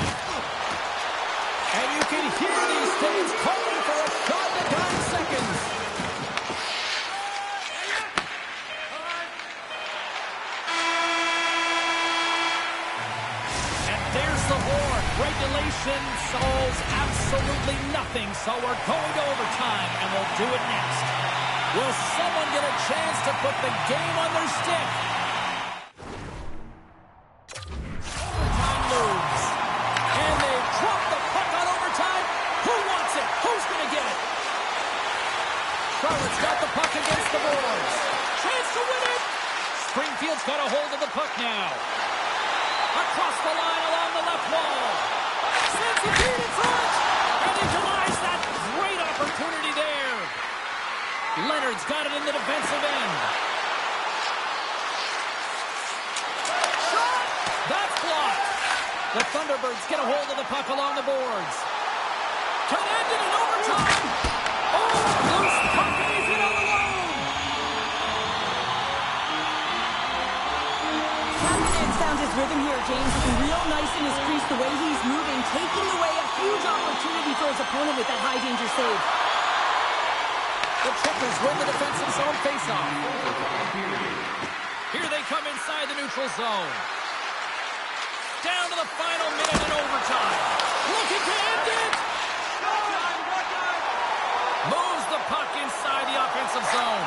And you can hear these things calling for a shot in the dying seconds. And there's the board. Regulation solves absolutely nothing, so we're going to overtime, and we'll do it next. Will someone get a chance to put the game on their stick? Overtime moves. And they drop the puck on overtime. Who wants it? Who's going to get it? Charlotte's got the puck against the boards. Chance to win it. Springfield's got a hold of the puck now. Across the line along the left wall. Sends it deep in front. And they denies that great opportunity there. Leonard's got it in the defensive end. Shot! That's blocked. The Thunderbirds get a hold of the puck along the boards. Could end it in overtime. Oh, loose puck, and he's in on the loan. Hakanen's found his rhythm here, James. Looking real nice in his crease, the way he's moving, taking away a huge opportunity for his opponent with that high-danger save. The Checkers win the defensive zone faceoff. Here they come inside the neutral zone. Down to the final minute in overtime. Looking to end it. Moves the puck inside the offensive zone.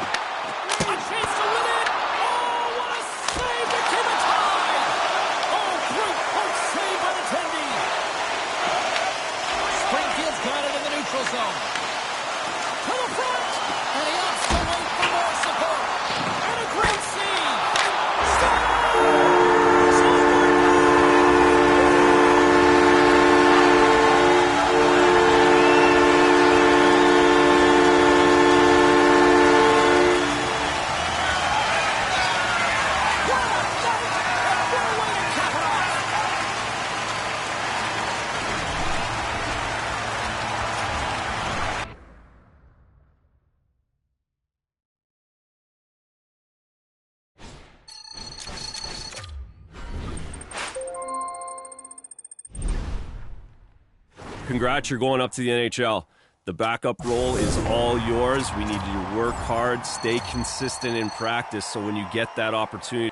A chance to win it. Oh, what a save to keep it tied. neutral zone. To the front! And he opts to wait for more support. And a great save! Congrats, you're going up to the NHL. The backup role is all yours. We need you to work hard, stay consistent in practice, so when you get that opportunity.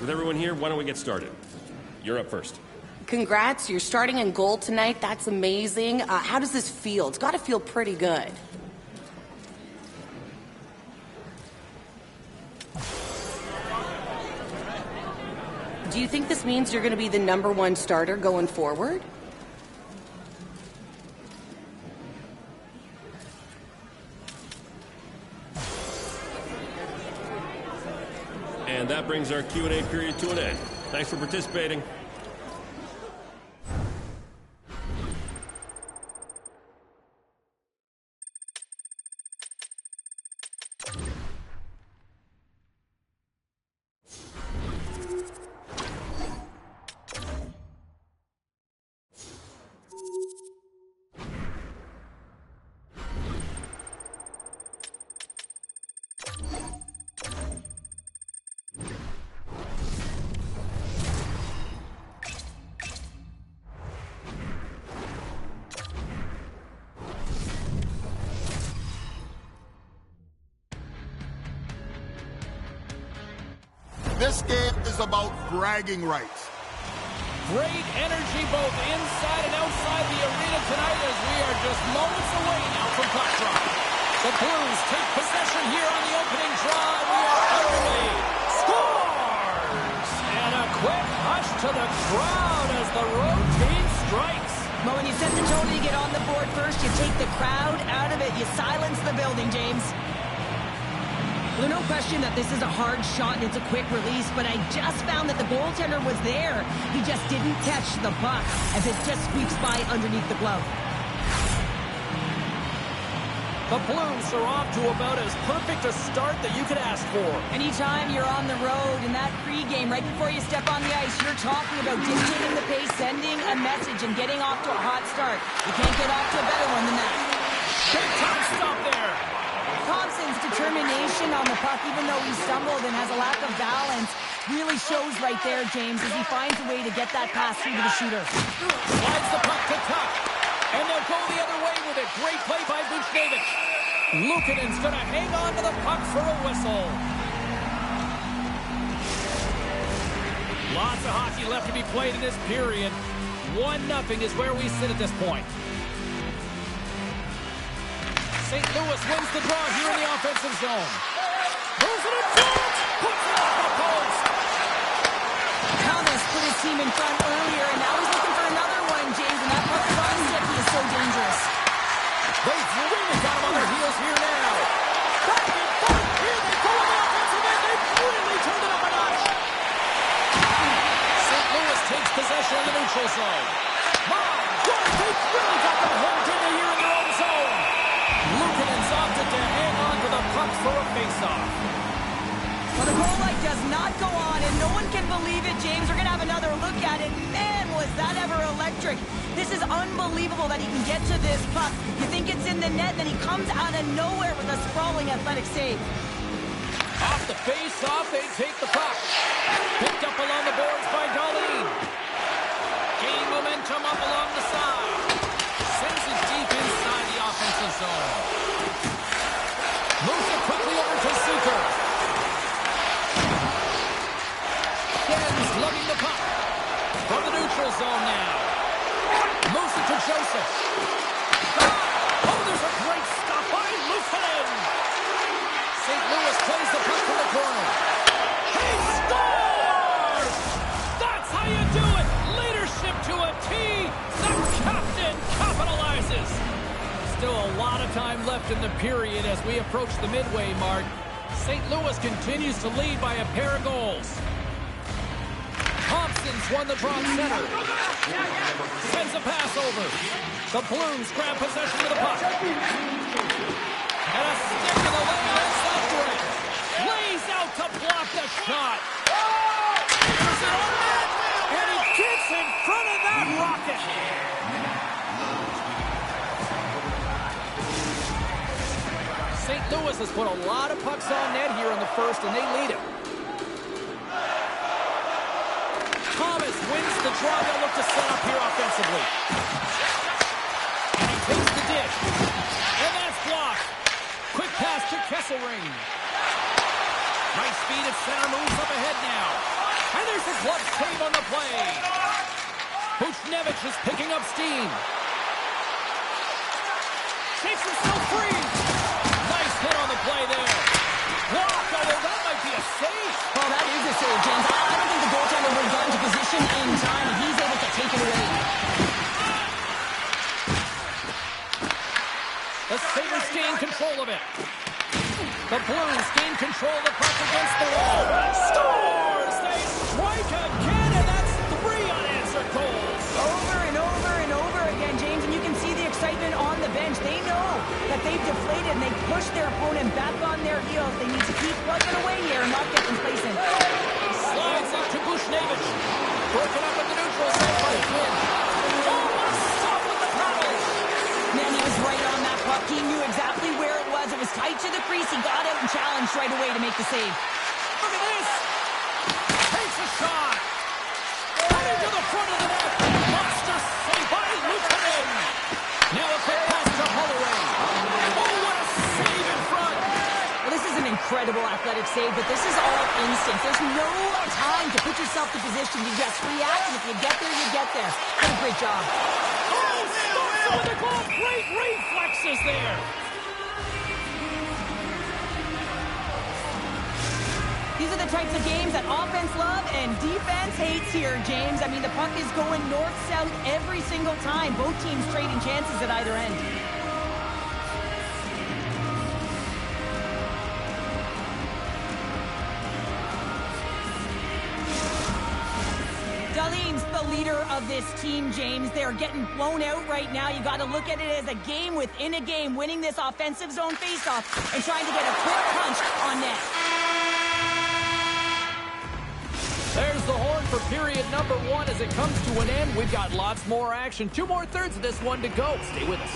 With everyone here, why don't we get started? You're up first. Congrats, you're starting in goal tonight. That's amazing. How does this feel? It's got to feel pretty good. Do you think this means you're going to be the #1 starter going forward? And that brings our Q&A period to an end. Thanks for participating. This game is about bragging rights. Great energy both inside and outside the arena tonight as we are just moments away now from puck drop. The Blues take possession here on the opening draw. We are underway. Scores! And a quick hush to the crowd as the road team strikes. Well, when you set the tone to get on the board first, you take the crowd out of it. You silence the building, James. Well, no question that this is a hard shot and it's a quick release, but I just found that the goaltender was there. He just didn't catch the puck as it just sweeps by underneath the glove. The Blues are off to about as perfect a start that you could ask for. Anytime you're on the road in that pregame, right before you step on the ice, you're talking about dictating the pace, sending a message, and getting off to a hot start. You can't get off to a better one than that. Big time stop there. Thompson's determination on the puck, even though he stumbled and has a lack of balance, really shows right there, James, as he finds a way to get that pass through to the shooter. Slides the puck to Tuck. And they'll go the other way with it. Great play by Buchnevich. Luukkonen's going to hang on to the puck for a whistle. Lots of hockey left to be played in this period. 1-0 is where we sit at this point. St. Louis wins the draw here in the offensive zone. Moves it in front. Puts it off the post. Thomas put his team in front earlier, and now he's looking for another one, James, and that puck concept is so dangerous. They've really got him on their heels here now. Back and forth. Here they go on the offensive end. They've really turned it up a notch. St. Louis takes possession of the neutral zone. My God, they've really got them hemmed in here in their own zone. Luukkonen's opted to face-off. Well, the goal light does not go on, and no one can believe it, James. We're going to have another look at it. Man, was that ever electric. This is unbelievable that he can get to this puck. You think it's in the net, then he comes out of nowhere with a sprawling athletic save. Off the face-off, they take the puck. Picked up along the boards by Darlene. Gain momentum up along the side. Sends it deep inside the offensive zone. Moves it quickly over to Suker. Ken's lugging the puck. From the neutral zone now. Moves it to Joseph. Oh, there's a great stop by Lucanen. St. Louis plays the puck to the corner. He scores! That's how you do it! Leadership to a T. The captain capitalizes. Still a lot of time left in the period as we approach the midway mark. St. Louis continues to lead by a pair of goals. Thompson's won the drop center. Sends a pass over. The Blues grab possession of the puck. And a stick in the left side. Lays out to block the shot. Is it on net? And he gets in front of that rocket. St. Louis has put a lot of pucks on net here in the first, and they lead it. Thomas wins the draw. They'll look to set up here offensively. And he takes the dish. And that's blocked. Quick pass to Kesselring. Nice speed at center, moves up ahead now. And there's a glove save on the play. Buchnevich is picking up steam. Takes himself free. Nice hit on the play there. Blocked, although that might be a save. Well, that is a save, James. I don't think the goaltender would have gotten to position in time. He's able to take it away. The Sabres gain control of it. The Blues gain control of the puck against the wall. Scores! They strike again, and that's 3 unanswered goals. Over and over and over again, James, and you can see the excitement on the bench. They know that they've deflated, and they push their opponent back on their heels. They need to keep plugging away here and not get complacent. Slides out to Buchnevich. Broken up in the neutral zone by Quinn. Oh, what a stop with the paddle. Man, he was right on that puck. He knew exactly where it was. It was tight to the crease. He got out and challenged right away to make the save. Look at this. Takes a shot. Running to the front of the net. Monster save by Lucanen. Now a quick pass to Holloway. Oh, what a save in front. Well, this is an incredible athletic save, but this is all instinct. There's no time to put yourself in position. You just react, and if you get there, you get there. What a great job. Oh, starts with the goal. Great reflexes there. These are the types of games that offense love and defense hates here, James. I mean, the puck is going north-south every single time. Both teams trading chances at either end. Darlene's the leader of this team, James. They're getting blown out right now. You got to look at it as a game within a game, winning this offensive zone faceoff and trying to get a quick punch on net. There's the horn for period number 1 as it comes to an end. We've got lots more action. 2 more thirds of this one to go. Stay with us.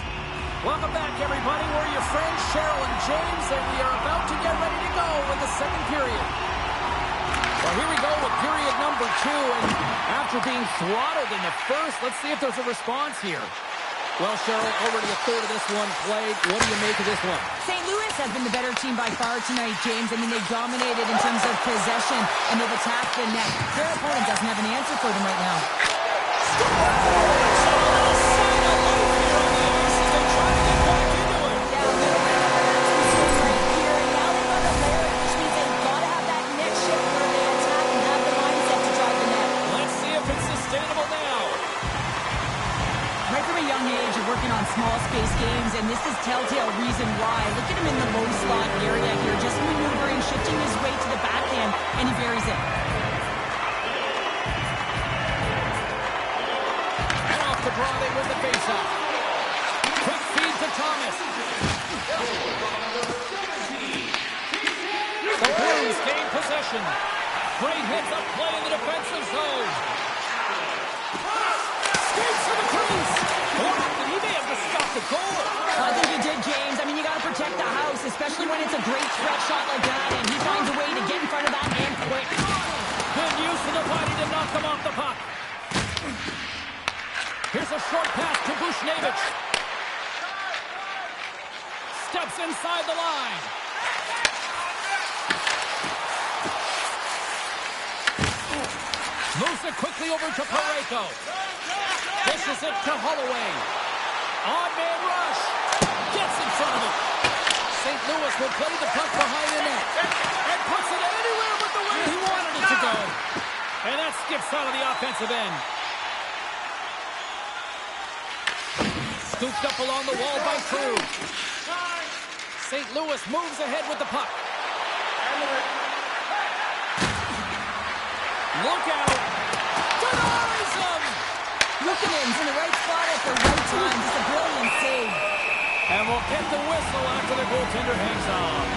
Welcome back, everybody. We're your friends, Cheryl and James, and we are about to get ready to go with the second period. Well, here we go with period number 2, and after being throttled in the first, let's see if there's a response here. Well, Cheryl, already a third of this one played. What do you make of this one? St. Louis has been the better team by far tonight, James. I mean, they've dominated in terms of possession, and they've attacked the net. Their opponent doesn't have an answer for them right now. Working on small space games, and this is telltale reason why. Look at him in the low slot area here, just maneuvering, shifting his way to the backhand, and he buries it. And off the draw, they win the faceoff. Quick feed to Thomas. possession. Great heads-up play in the defensive zone. Skates to the crease. More often, he may have just stopped the goal. I think he did, James. I mean, you got to protect the house, especially when it's a great threat shot like that, and he finds a way to get in front of that and quick. Good use of the body to knock them off the puck. Here's a short pass to Bushnevich. Steps inside the line. Moves it quickly over to Parayko. Dishes it to Holloway. Odd man rush. Gets in front of it. St. Louis will play the puck behind the net. And puts it anywhere but the way he wanted it to go. And that skips out of the offensive end. Scooped up along the wall by Crew. St. Louis moves ahead with the puck. Look out. Denies him. Luukkonen's in the right spot at the right time. Just a brilliant save. And we'll get the whistle after the goaltender hangs on.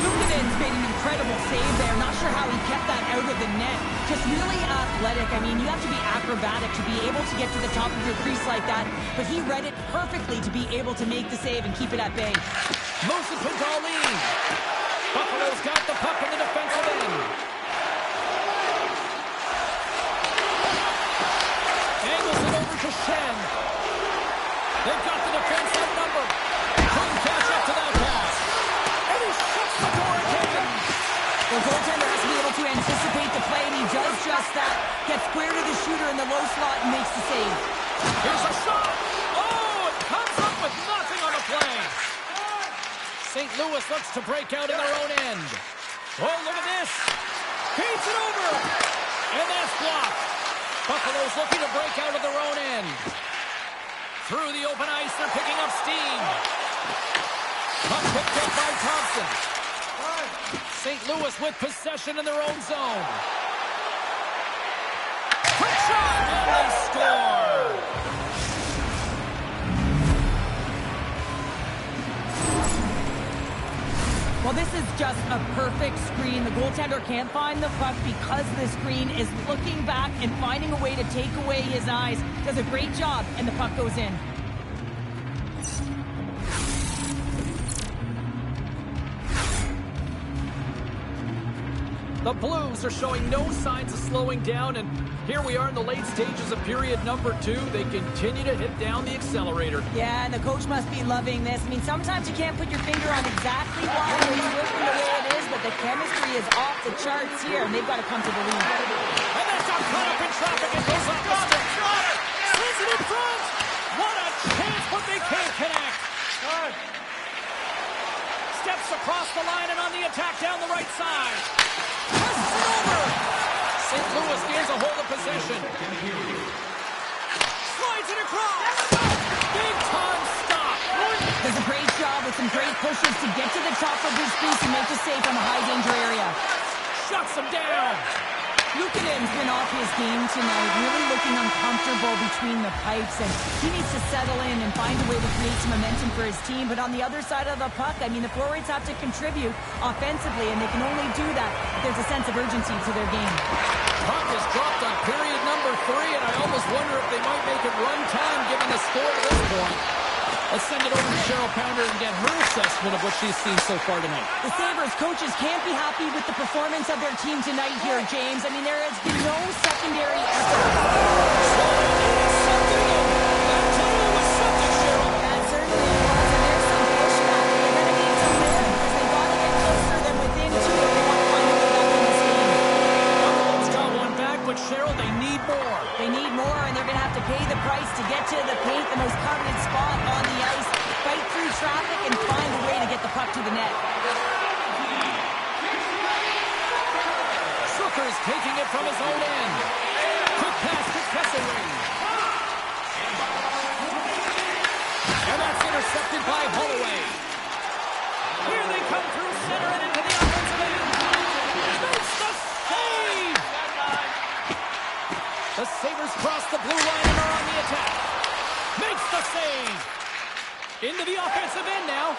Luukkonen's made an incredible save there. Not sure how he kept that out of the net. Just really athletic. I mean, you have to be acrobatic to be able to get to the top of your crease like that. But he read it perfectly to be able to make the save and keep it at bay. Moves it to Darlene. Buffalo's got the puck in the defensive end. Angles it over to Shen. They've got the defense outnumbered. Couldn't catch up to that pass. And he shuts the door again. The goaltender has to be able to anticipate the play, and he does just that. Gets square to the shooter in the low slot and makes the save. Here's a shot. Oh, it comes up with nothing on the play. St. Louis looks to break out in their own end. Oh, look at this. Feeds it over. And that's blocked. Buffalo's looking to break out of their own end. Through the open ice, they're picking up steam. Puck picked up by Thompson. St. Louis with possession in their own zone. Quick shot, and they score. Well, this is just a perfect screen. The goaltender can't find the puck because the screen is looking back and finding a way to take away his eyes. Does a great job, and the puck goes in. The Blues are showing no signs of slowing down, and here we are in the late stages of period number 2. They continue to hit down the accelerator. Yeah, and the coach must be loving this. I mean, sometimes you can't put your finger on exactly why it's working the way it is, but the chemistry is off the charts here, and they've got to come to the lead. And that's got caught up in traffic and goes off the stick. Slings it in front. What a chance, but they can't connect. Steps across the line and on the attack down the right side. Passes it over. St. Louis gains a hold of possession. Slides it across. Big time stop. Does a great job with some great pushes to get to the top of his crease and make the save from a high danger area. Shuts him down. Luukkonen's been off his game tonight, really looking uncomfortable between the pipes, and he needs to settle in and find a way to create some momentum for his team. But on the other side of the puck, I mean, the forwards have to contribute offensively, and they can only do that if there's a sense of urgency to their game. Puck is dropped on period number 3, and I almost wonder if they might make it run time given the score at this point. Let's send it over to Cheryl Pounder and get her assessment of what she's seen so far tonight. The Sabres coaches can't be happy with the performance of their team tonight here, James. I mean, there has been no secondary effort. That totally was something, Cheryl. That certainly was, and there's some pushback. They're going to need to live because they've got to get closer than within 2 if they want to find a way back in this game. Buffalo's got one back, but Cheryl, they need more. They need more, and they're going to have to pay the price to get to the paint, the most coveted spot on the ice, fight through traffic, and find a way to get the puck to the net. Zucker's taking it from his own end. Quick pass to Kesselring. And that's intercepted by Holloway. Here they come through center and into the offensive end. Makes the save! The Sabres cross the blue line and are on the attack. Makes the save! Into the offensive end now.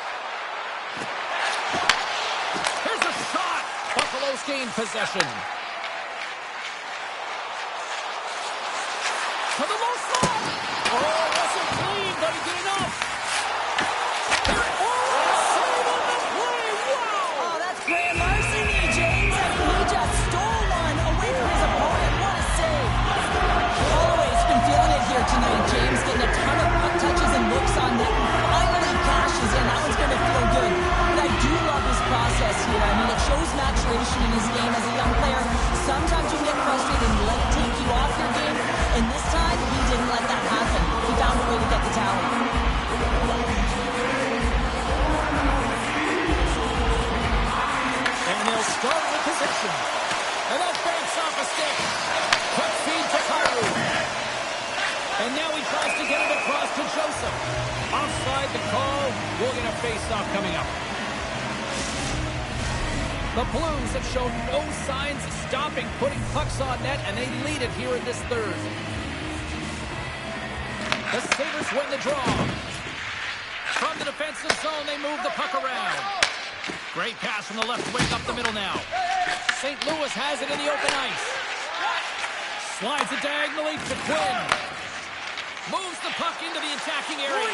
Here's a shot! Buffalo's gained possession. To the low slot. Oh, wasn't clean, but he did enough. Oh, save on the play. Wow. Oh, that's grand larceny, James. I mean, he just stole one away from his opponent. What a save. Holloway's been feeling it here tonight, James. Getting a ton of puck touches and looks on net. Finally cashes in. That one's going to feel good. But I do love his process here. I mean, it shows maturation in his game as a young player. Sometimes you get frustrated and let it take you off your game. And this time, he didn't let that happen. He found a way to get the tally. And they'll start with possession. And that banks off a stick. Quick feed to Cairo. And now he tries to get it across to Joseph. Offside the call. We'll get a face-off coming up. The Blues have shown no signs of stopping putting pucks on net, and they lead it here in this third. The Sabres win the draw. From the defensive zone, they move the puck around. Great pass from the left wing up the middle now. St. Louis has it in the open ice. Slides it diagonally to Quinn. Moves the puck into the attacking area.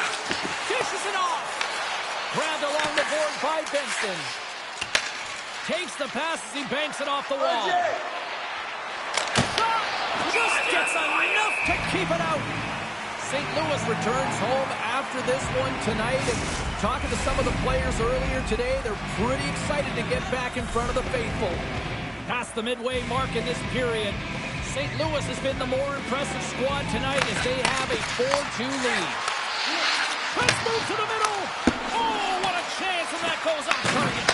Dishes it off. Grabbed along the board by Benson. Takes the pass as he banks it off the wall. Just gets enough to keep it out. St. Louis returns home after this one tonight. And talking to some of the players earlier today, they're pretty excited to get back in front of the faithful. Past the midway mark in this period, St. Louis has been the more impressive squad tonight as they have a 4-2 lead. Let's move to the middle. Oh, what a chance, and that goes off target.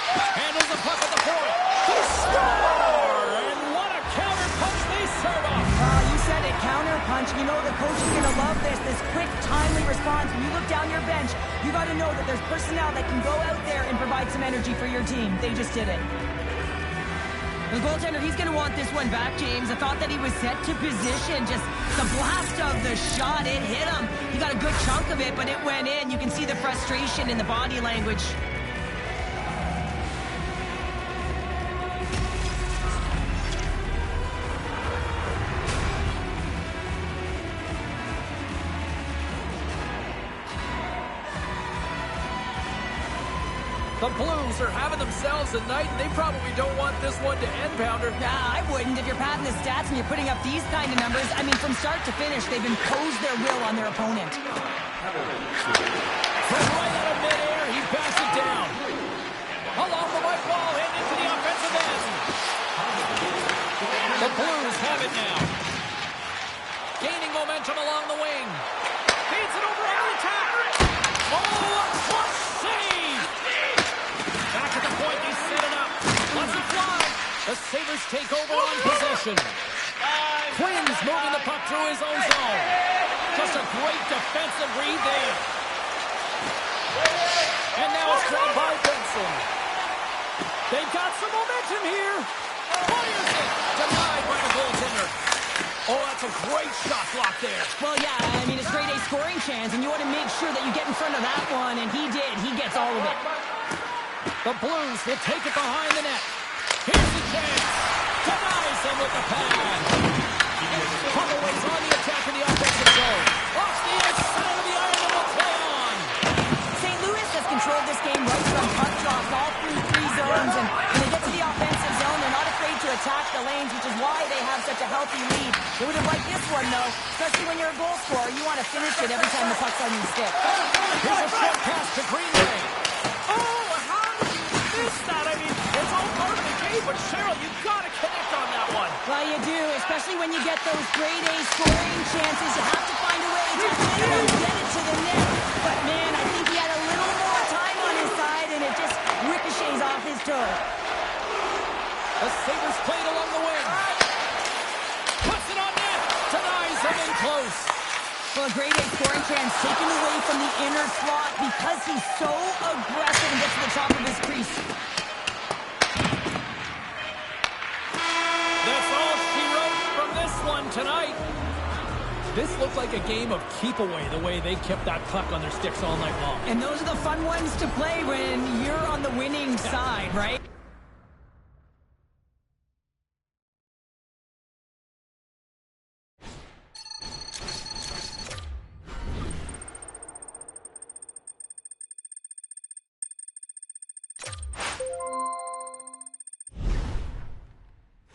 Handles the puck at the point. They score! And what a counter punch they serve up. You said it, counter punch. You know the coach is going to love this quick, timely response. When you look down your bench, you got to know that there's personnel that can go out there and provide some energy for your team. They just did it. The goaltender, he's going to want this one back, James. I thought that he was set to position. Just the blast of the shot, it hit him. He got a good chunk of it, but it went in. You can see the frustration in the body language. The Blues are having themselves a night, and they probably don't want this one to end, Pounder. Nah, I wouldn't. If you're padding the stats and you're putting up these kind of numbers, I mean, from start to finish, they've imposed their will on their opponent. From right out of midair, he backs it down. Along the right wall, and into the offensive end. The Blues have it now. Gaining momentum along the wing. Feeds it over on the attack. Oh, a clutch save! Back at the point, they set it up. Let's it fly. The Sabres take over on possession. Quinn's moving the puck through his own zone. Just a great defensive read there. And now it's grabbed by Benson. They've got some momentum here. Fires it. Denied by the goaltender. Oh, that's a great shot block there. Well, yeah, I mean, it's grade A scoring chance, and you want to make sure that you get in front of that one, and he did. He gets all of it. The Blues will take it behind the net. Here's the chance. Denies him with the pad. Holloway's on the attack in the offensive zone. Off the outside of the iron and will play on. St. Louis has controlled this game right from puck drop all through three zones, and when they get to the offensive zone, they're not afraid to attack the lanes, which is why they have such a healthy lead. They would have liked this one, though, especially when you're a goal scorer. You want to finish it every time the puck's on your stick. Here's a short pass to Greenway. Oh, how did you miss that? I mean, it's all part of the game, but Cheryl, you've got to connect on that one. Well, you do, especially when you get those grade A scoring chances. You have to find a way to get it to the net. But, man, I think he had a little more time on his side, and it just ricochets off his toe. The Sabres played along the wing. Puts it on net. Denies him in close. Well, a grade A scoring chance taken away from the inner slot because he's so aggressive and gets to the top of his crease. That's all she wrote from this one tonight. This looked like a game of keep away, the way they kept that puck on their sticks all night long. And those are the fun ones to play when you're on the winning side, right?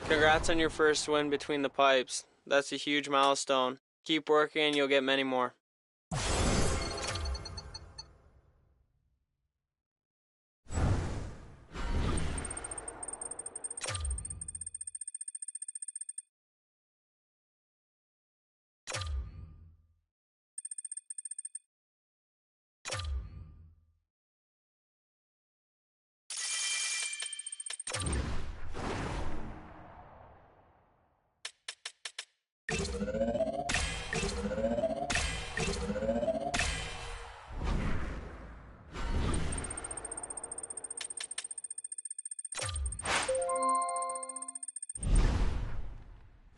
Congrats on your first win between the pipes. That's a huge milestone. Keep working and you'll get many more.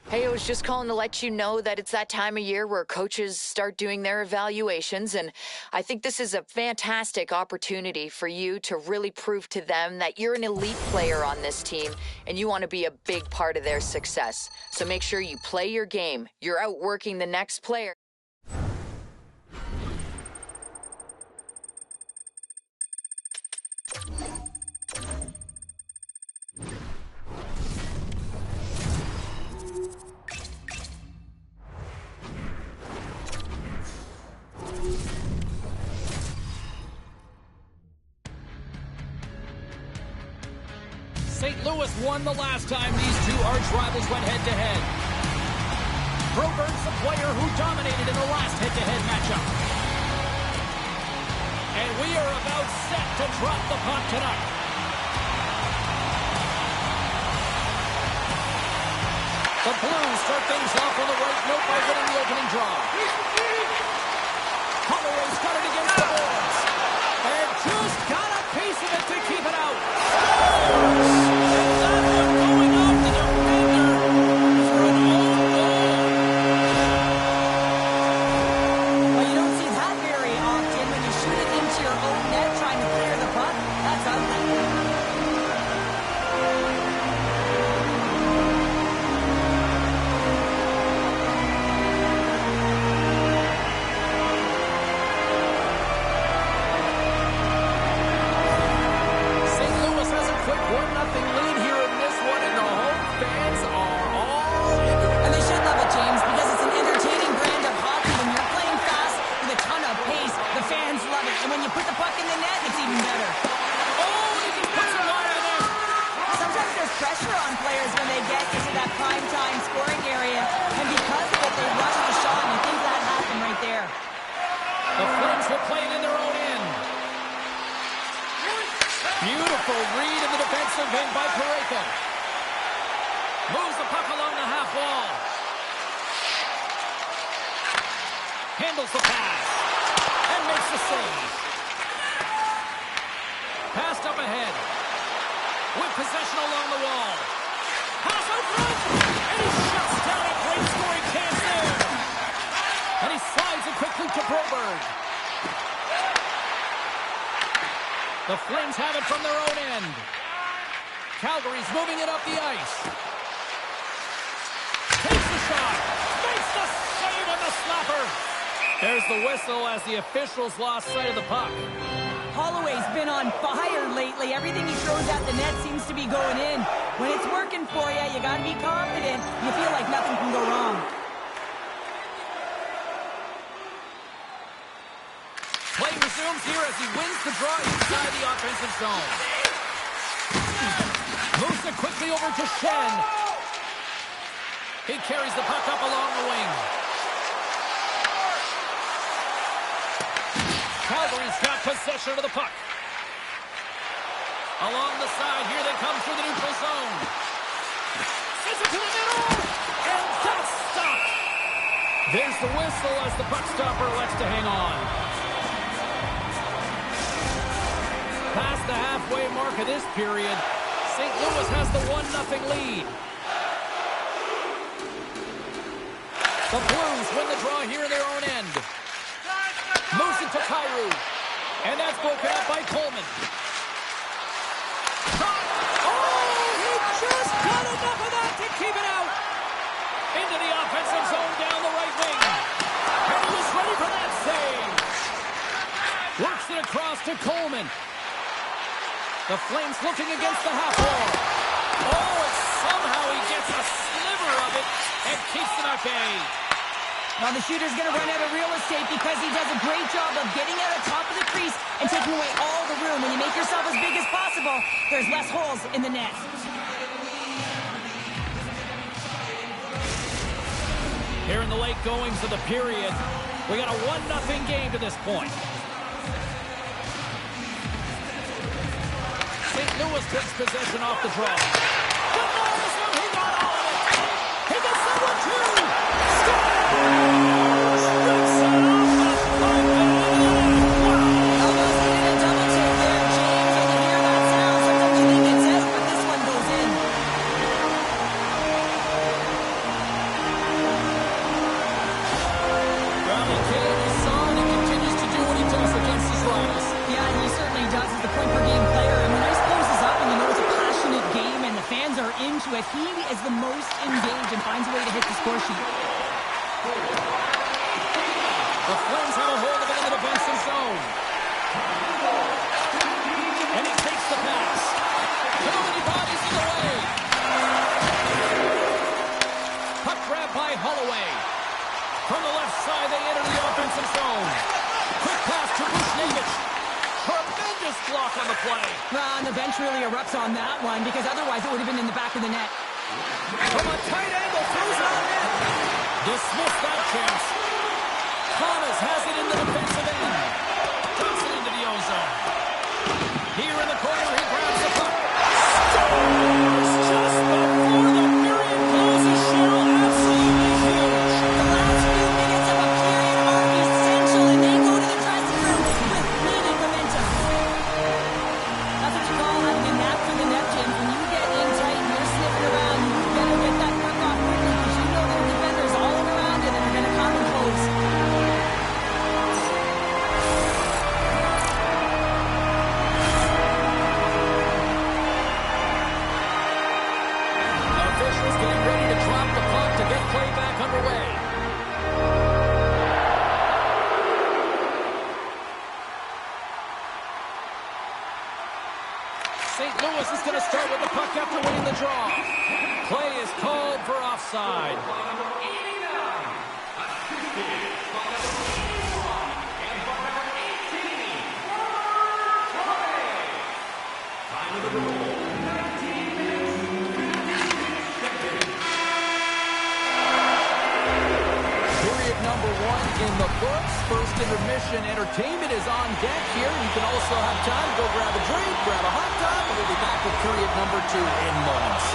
Hey, I was just calling to let you know that it's that time of year where coaches start doing their evaluations, and I think this is a fantastic opportunity for you to really prove to them that you're an elite player on this team and you want to be a big part of their success. So make sure you play your game. You're outworking the next player. St. Louis won the last time these two arch rivals went head-to-head. Broberg's the player who dominated in the last head-to-head matchup. And we are about set to drop the puck tonight. The Blues start things off on the right note by winning the opening draw. Holloway's got it against the boards. And just got a piece of it to keep it out. Handles the pass and makes the save. Passed up ahead with possession along the wall. Pass out front, and he shuts down a great scoring chance there. And he slides it quickly to Broberg. The Flames have it from their own end. Calgary's moving it up the ice. Takes the shot. Makes the save on the slapper. There's the whistle as the officials lost sight of the puck. Holloway's been on fire lately. Everything he throws at the net seems to be going in. When it's working for you, you got to be confident. You feel like nothing can go wrong. Play resumes here as he wins the draw inside the offensive zone. Moves it quickly over to Shen. He carries the puck up along the wing. Calgary's got possession of the puck. Along the side, here they come through the neutral zone. Sends it to the middle, and that's stopped. There's the whistle as the puck stopper lets to hang on. Past the halfway mark of this period, St. Louis has the 1-0 lead. The The Blues win the draw here in their own end. Moves it to Kyrou. And that's broken up by Coleman. Oh, he just got enough of that to keep it out. Into the offensive zone down the right wing. And he was ready for that save. Works it across to Coleman. The Flames looking against the half wall. Oh, and somehow he gets a sliver of it and keeps them at bay. Now the shooter's going to run out of real estate because he does a great job of getting out of top of the crease and taking away all the room. When you make yourself as big as possible, there's less holes in the net. Here in the late goings of the period, we got a 1-0 game to this point. St. Louis takes possession off the draw. He got all of it. He gets that one too. He is the most engaged and finds a way to hit the score sheet. The Flames have a hold of it in the defensive zone. And he takes the pass. Too many bodies in the way. Puck grab by Holloway. From the left side, they enter the offensive zone. Quick pass to Bushnevich. Tremendous block on the play. And the bench really erupts on that one because otherwise it would have been in the back of the net. From a tight angle, throws it on in. Dismiss that chance. Thomas has it in the defensive end. Drops it into the ozone. Here in the corner, he grabs the puck. Scores just before the period closes. Cheryl, absolutely huge. The last few minutes of a period are essential, and they go to the dressing room with leading momentum. That's what you call having a knack for the net, James. When you get in tight and you're sniffing around, you better get that puck off quickly because you know there are defenders all around you that are going to come and close. Officials getting ready to drop the puck to get play back underway. St. Louis is going to start with the puck after winning the draw. Play is called for offside. Period number 1 in the books. First intermission entertainment is on deck here. You can also have time to go grab a drink, grab a hot dog, and we'll be back with period number 2 in moments.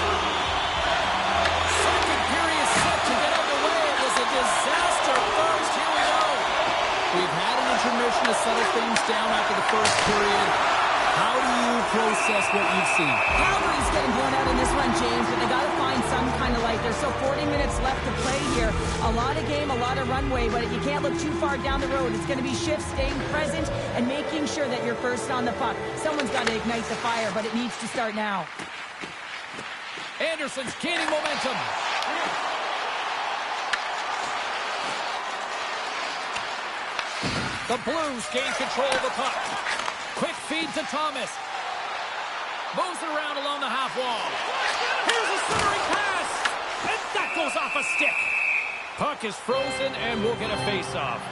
Second period set to get underway. It was a disaster first. Here we go. We've had an intermission to settle things down after the first period. How do you process what you've seen? Calgary's getting blown out in this one, James, but they got to find some kind of light. There's still 40 minutes left to play here. A lot of game, a lot of runway, but you can't look too far down the road. It's going to be shifts, staying present, and making sure that you're first on the puck. Someone's got to ignite the fire, but it needs to start now. Anderson's gaining momentum. The Blues gain control of the puck. Quick feed to Thomas. Moves it around along the half wall. Here's a centering pass. And that goes off a stick. Puck is frozen and we'll get a face-off.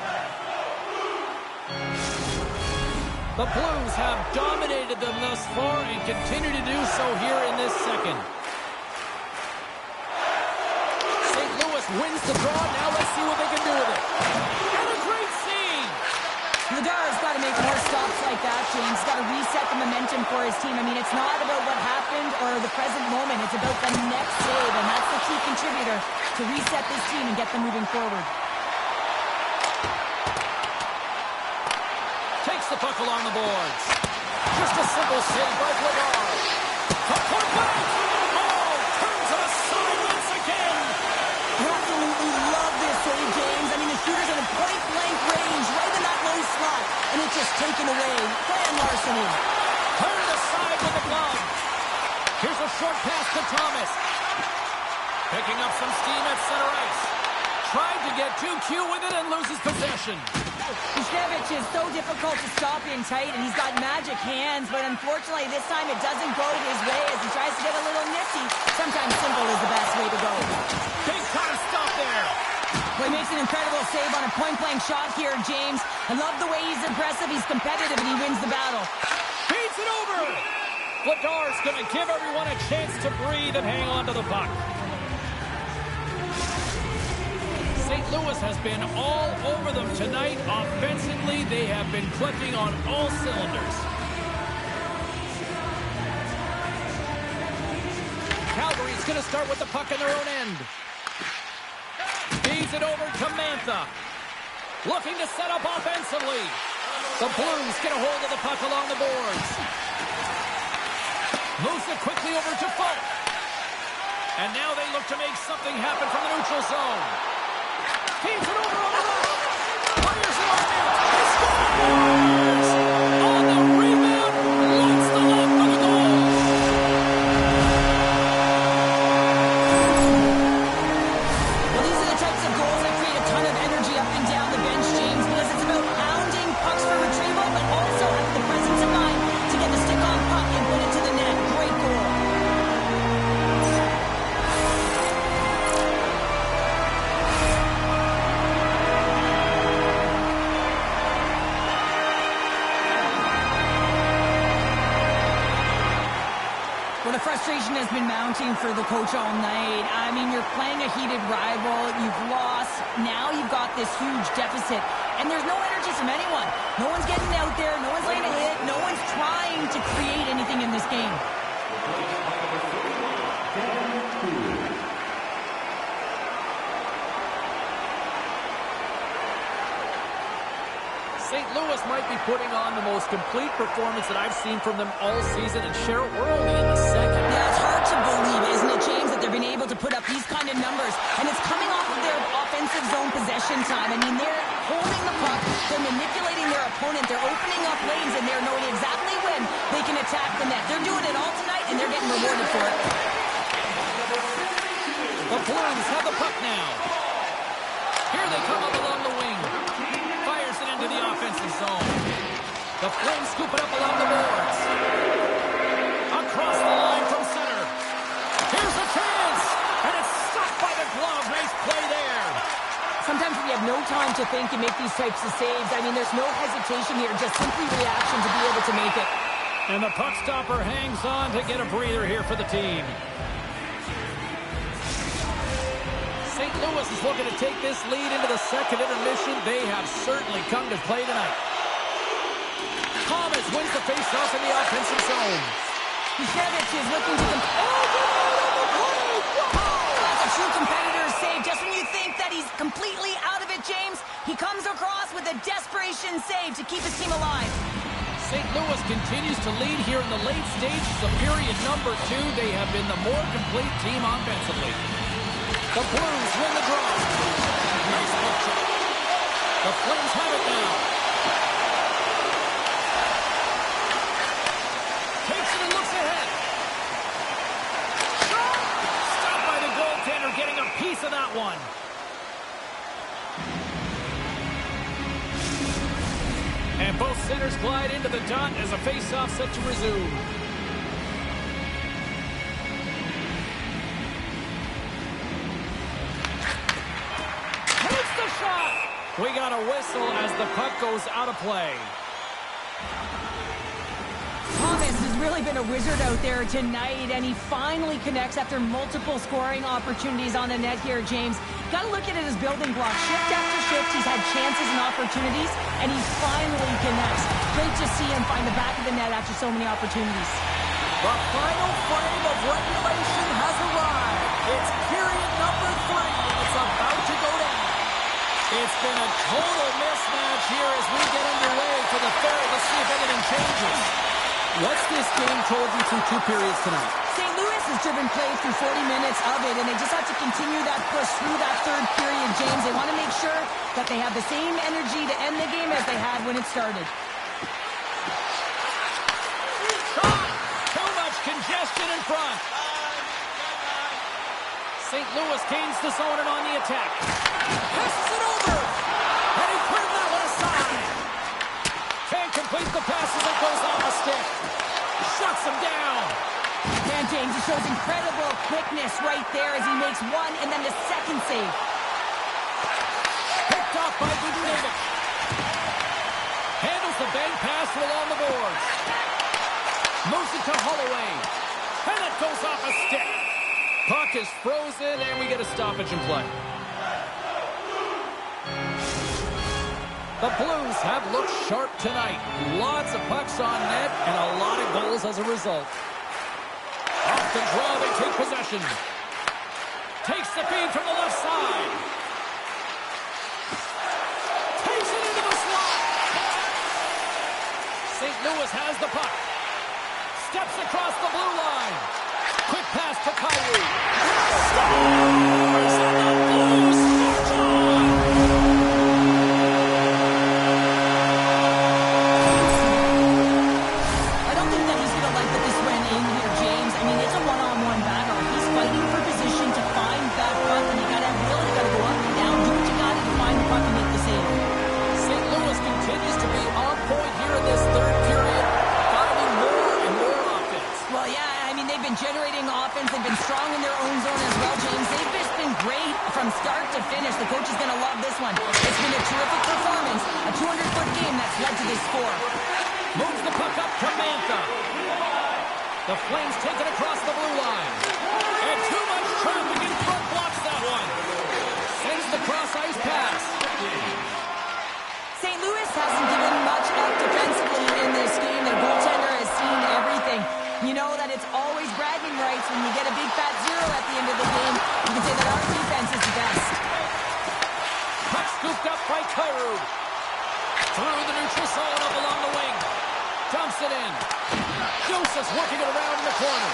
The Blues have dominated them thus far and continue to do so here in this second. St. Louis wins the draw. Now let's see what they can do with it. And a great scene. Lagar's got to make more stops like that, James. He's got to reset the momentum for his team. I mean, it's not about what happened or the present moment. It's about the next save, and that's the key contributor to reset this team and get them moving forward. Takes the puck along the boards. Just a simple save by Lagar. Puck point back. Oh, turns it aside once again. I absolutely love this save just taken away. Grand larceny. Cleared aside with the glove. Here's a short pass to Thomas. Picking up some steam at center ice. Tried to get 2Q with it and loses possession. Buchnevich is so difficult to stop in tight, and he's got magic hands, but unfortunately this time it doesn't go his way as he tries to get a little nifty. Sometimes simple is the best way to go. Big time stop there. Well, he makes an incredible save on a point-blank shot here, James. I love the way he's aggressive, he's competitive, and he wins the battle. Feeds it over. Vladar's going to give everyone a chance to breathe and hang on to the puck. St. Louis has been all over them tonight. Offensively, they have been clicking on all cylinders. Calgary's going to start with the puck in their own end. Feeds it over to Mantha. Looking to set up offensively. The Blues get a hold of the puck along the boards. Moves it quickly over to Folk. And now they look to make something happen from the neutral zone. Feeds it over on the right. Fires it on net. He scores! On the rebound, lights the lock for the goal. Well, these are the types of goals that create a ton of energy up and down the bench, James, because it's about pounding pucks for retrieval, but also having the presence of mind to get the stick on puck and put it to the net. Great goal. Well, the frustration has been mounting for the coach all night. I mean, you're playing a heated rival. You've lost. Now you've got this huge deficit. And there's no energy from anyone. No one's getting out there. No one's laying a hit. No one's trying to create anything in this game. St. Louis might be putting on the most complete performance that I've seen from them all season. And Cheryl, we're only in the second. Yeah, it's hard to believe, isn't it, James, that they've been able to put up these kind of numbers. And it's coming off of their offensive zone possession time. I mean, they're holding the puck. They're manipulating their opponent. They're opening up lanes, and they're knowing exactly when they can attack the net. They're doing it all tonight, and they're getting rewarded for it. The Blues have the puck now. Here they come up along the wing. Fires it into the offensive zone. The Flames scoop it up along the boards. Across the line from center. Here's a chance. And it's stopped by the glove. Nice play there. Sometimes when you have no time to think and make these types of saves, I mean, there's no hesitation here, just simply reaction to be able to make it. And the puck stopper hangs on to get a breather here for the team. St. Louis is looking to take this lead into the second intermission. They have certainly come to play tonight. Thomas wins the faceoff in the offensive zone. Buchnevich is looking to That's a true competitor's save. Just when you think that he's completely out of it, James, he comes across with a desperation save to keep his team alive. St. Louis continues to lead here in the late stages of period number 2. They have been the more complete team offensively. The Blues win the draw. Nice hook check. The Flames have it now. Takes it and looks ahead. Shot! Stopped by the goaltender, getting a piece of that one. And both centers glide into the dot as a face-off set to resume. We got a whistle as the puck goes out of play. Thomas has really been a wizard out there tonight, and he finally connects after multiple scoring opportunities on the net here, James. Got to look at it as building blocks. Shift after shift, he's had chances and opportunities, and he finally connects. Great to see him find the back of the net after so many opportunities. The final frame of regulation has arrived. It's period number 3, and it's about to go down. It's been a total mismatch here as we get underway for the third. Let's see if anything changes. What's this game told you through 2 periods tonight? St. Louis has driven play through 40 minutes of it, and they just have to continue that push through that third period, James. They want to make sure that they have the same energy to end the game as they had when it started. front. St. Louis gains the zone and on the attack. Passes it over. And he put that one aside. Can't complete the pass as it goes off a stick. Shuts him down. Man, James, he shows incredible quickness right there as he makes one and then the second save. Picked off by Budunevic. Handles the bank pass along the boards. Moves it to Holloway. And it goes off a stick. Puck is frozen, and we get a stoppage in play. The Blues have looked sharp tonight. Lots of pucks on net, and a lot of goals as a result. Off the draw, they take possession. Takes the feed from the left side. Takes it into the slot. St. Louis has the puck. Steps across the blue line. Quick pass to Kyrou. Scores! And the Blues march on! I don't think that he's going to like that this went in here, James. I mean, it's a one-on-one battle. He's fighting for position to find that puck, and you really got to go up and down, do what you got to find the puck and make the save. St. Louis continues to be on point here in this third period. Got to be more and more offense. Well, yeah. They've been generating offense. They've been strong in their own zone as well, James. They've just been great from start to finish. The coach is going to love this one. It's been a terrific performance. A 200-foot game that's led to this score. Moves the puck up to Mantha. The Flames take it across the blue line. And too much traffic in front blocks that one. Sends the cross-ice pass. St. Louis hasn't given much up defensively in this game. Their goaltender has seen everything. You know that it's always bragging rights when you get a big fat zero at the end of the game. You can say that our defense is the best. Puck scooped up by Kyrou. Through the neutral zone up along the wing. Dumps it in. Joseph's working it around in the corner.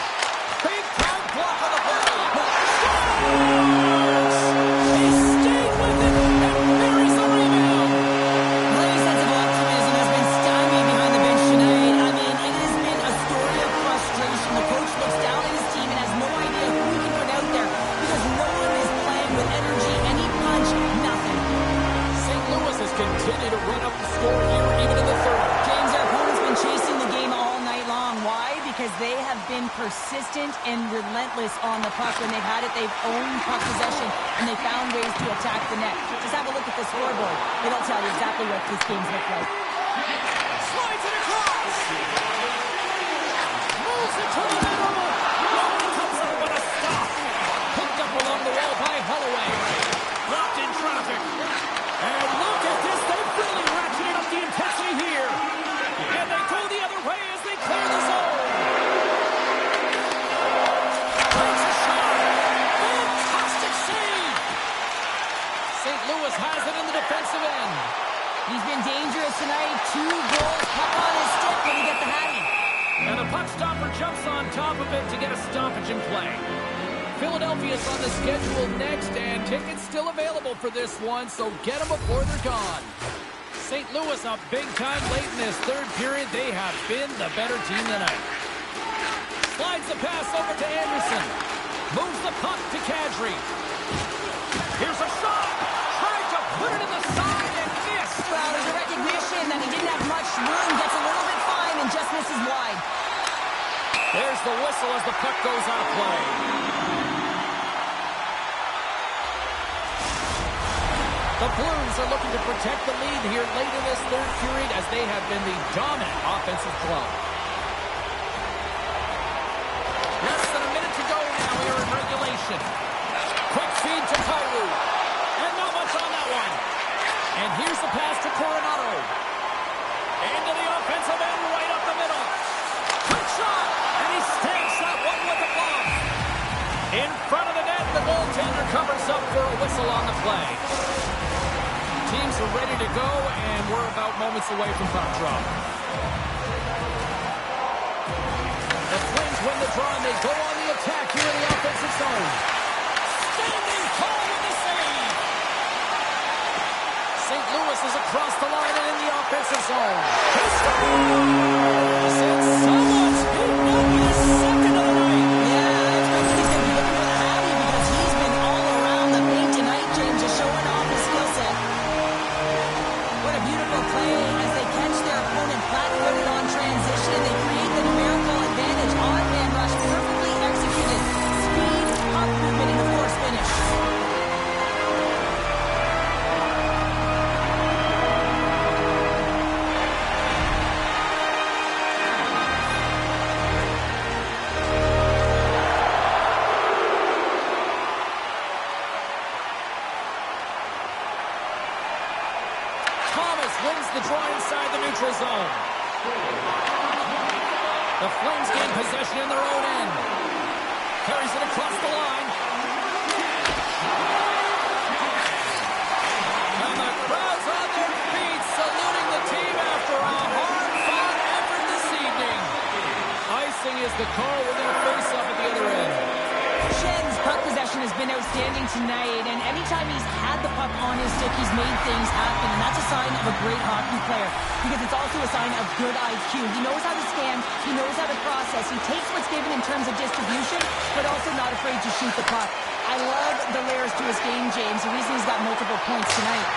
Big time block on the play. Scores! He stayed with it and buries the rebound. Larry's sense of optimism has been stymied behind the bench tonight. I mean, it has been a story of frustration. The coach looks down at his team and has no idea who he can put out there because no one is playing with energy, any punch, nothing. St. Louis has continued to run up the score here even in the third. James, our opponent's been chasing the game all night long. Why? Because they have been persistent and relentless on the puck. When they've had it, they've owned puck possession, and they found ways to attack the net. Just have a look at the scoreboard. It'll tell you exactly what this game's look like. Slides it across. Moves it to the middle. It comes up with a stop. Picked up along the wall by Holloway. Dropped in traffic. And look at this. They've really ratcheted up the intensity here. And they go the other way as they clear the zone. Takes a shot. Fantastic save. St. Louis has it in the defensive end. He's been dangerous tonight. 2 goals, puck on his stick when he gets the hattie. And the puck stopper jumps on top of it to get a stoppage in play. Philadelphia's on the schedule next, and tickets still available for this one, so get them before they're gone. St. Louis up big time late in this third period. They have been the better team tonight. Slides the pass over to Anderson. Moves the puck to Kadri. Here's a shot. Tried to put it in the side and missed. Well, there's a recognition that he didn't have much room. Gets a little bit fine and just misses wide. There's the whistle as the puck goes out of play. The Blues are looking to protect the lead here late in this third period as they have been the dominant offensive club. Less than a minute to go now here in regulation. Quick feed to Kyrou. And not much on that one. And here's the pass to Coronado. Into the offensive end right up the middle. Quick shot. And he stamps that one with a glove. In front of the net, the goaltender covers up for a whistle on the play. Teams are ready to go, and we're about moments away from puck drop. The Flames win the draw, and they go on the attack here in the offensive zone. Standing tall with the save. St. Louis is across the line and in the offensive zone. He scores! And someone's beaten up with his second of the night. neutral zone. The Flames gain possession in their own end. Carries it across the line. And the crowd's on their feet, saluting the team after a hard-fought effort this evening. Icing is the call. We're going to face up at the other end. Schen's puck possession has been outstanding tonight, and anytime he's had the puck on his stick, he's made things happen, and that's a sign of a great hockey player, because it's also a sign of good IQ. He knows how to scan, he knows how to process, he takes what's given in terms of distribution, but also not afraid to shoot the puck. I love the layers to his game, James, the reason he's got multiple points tonight.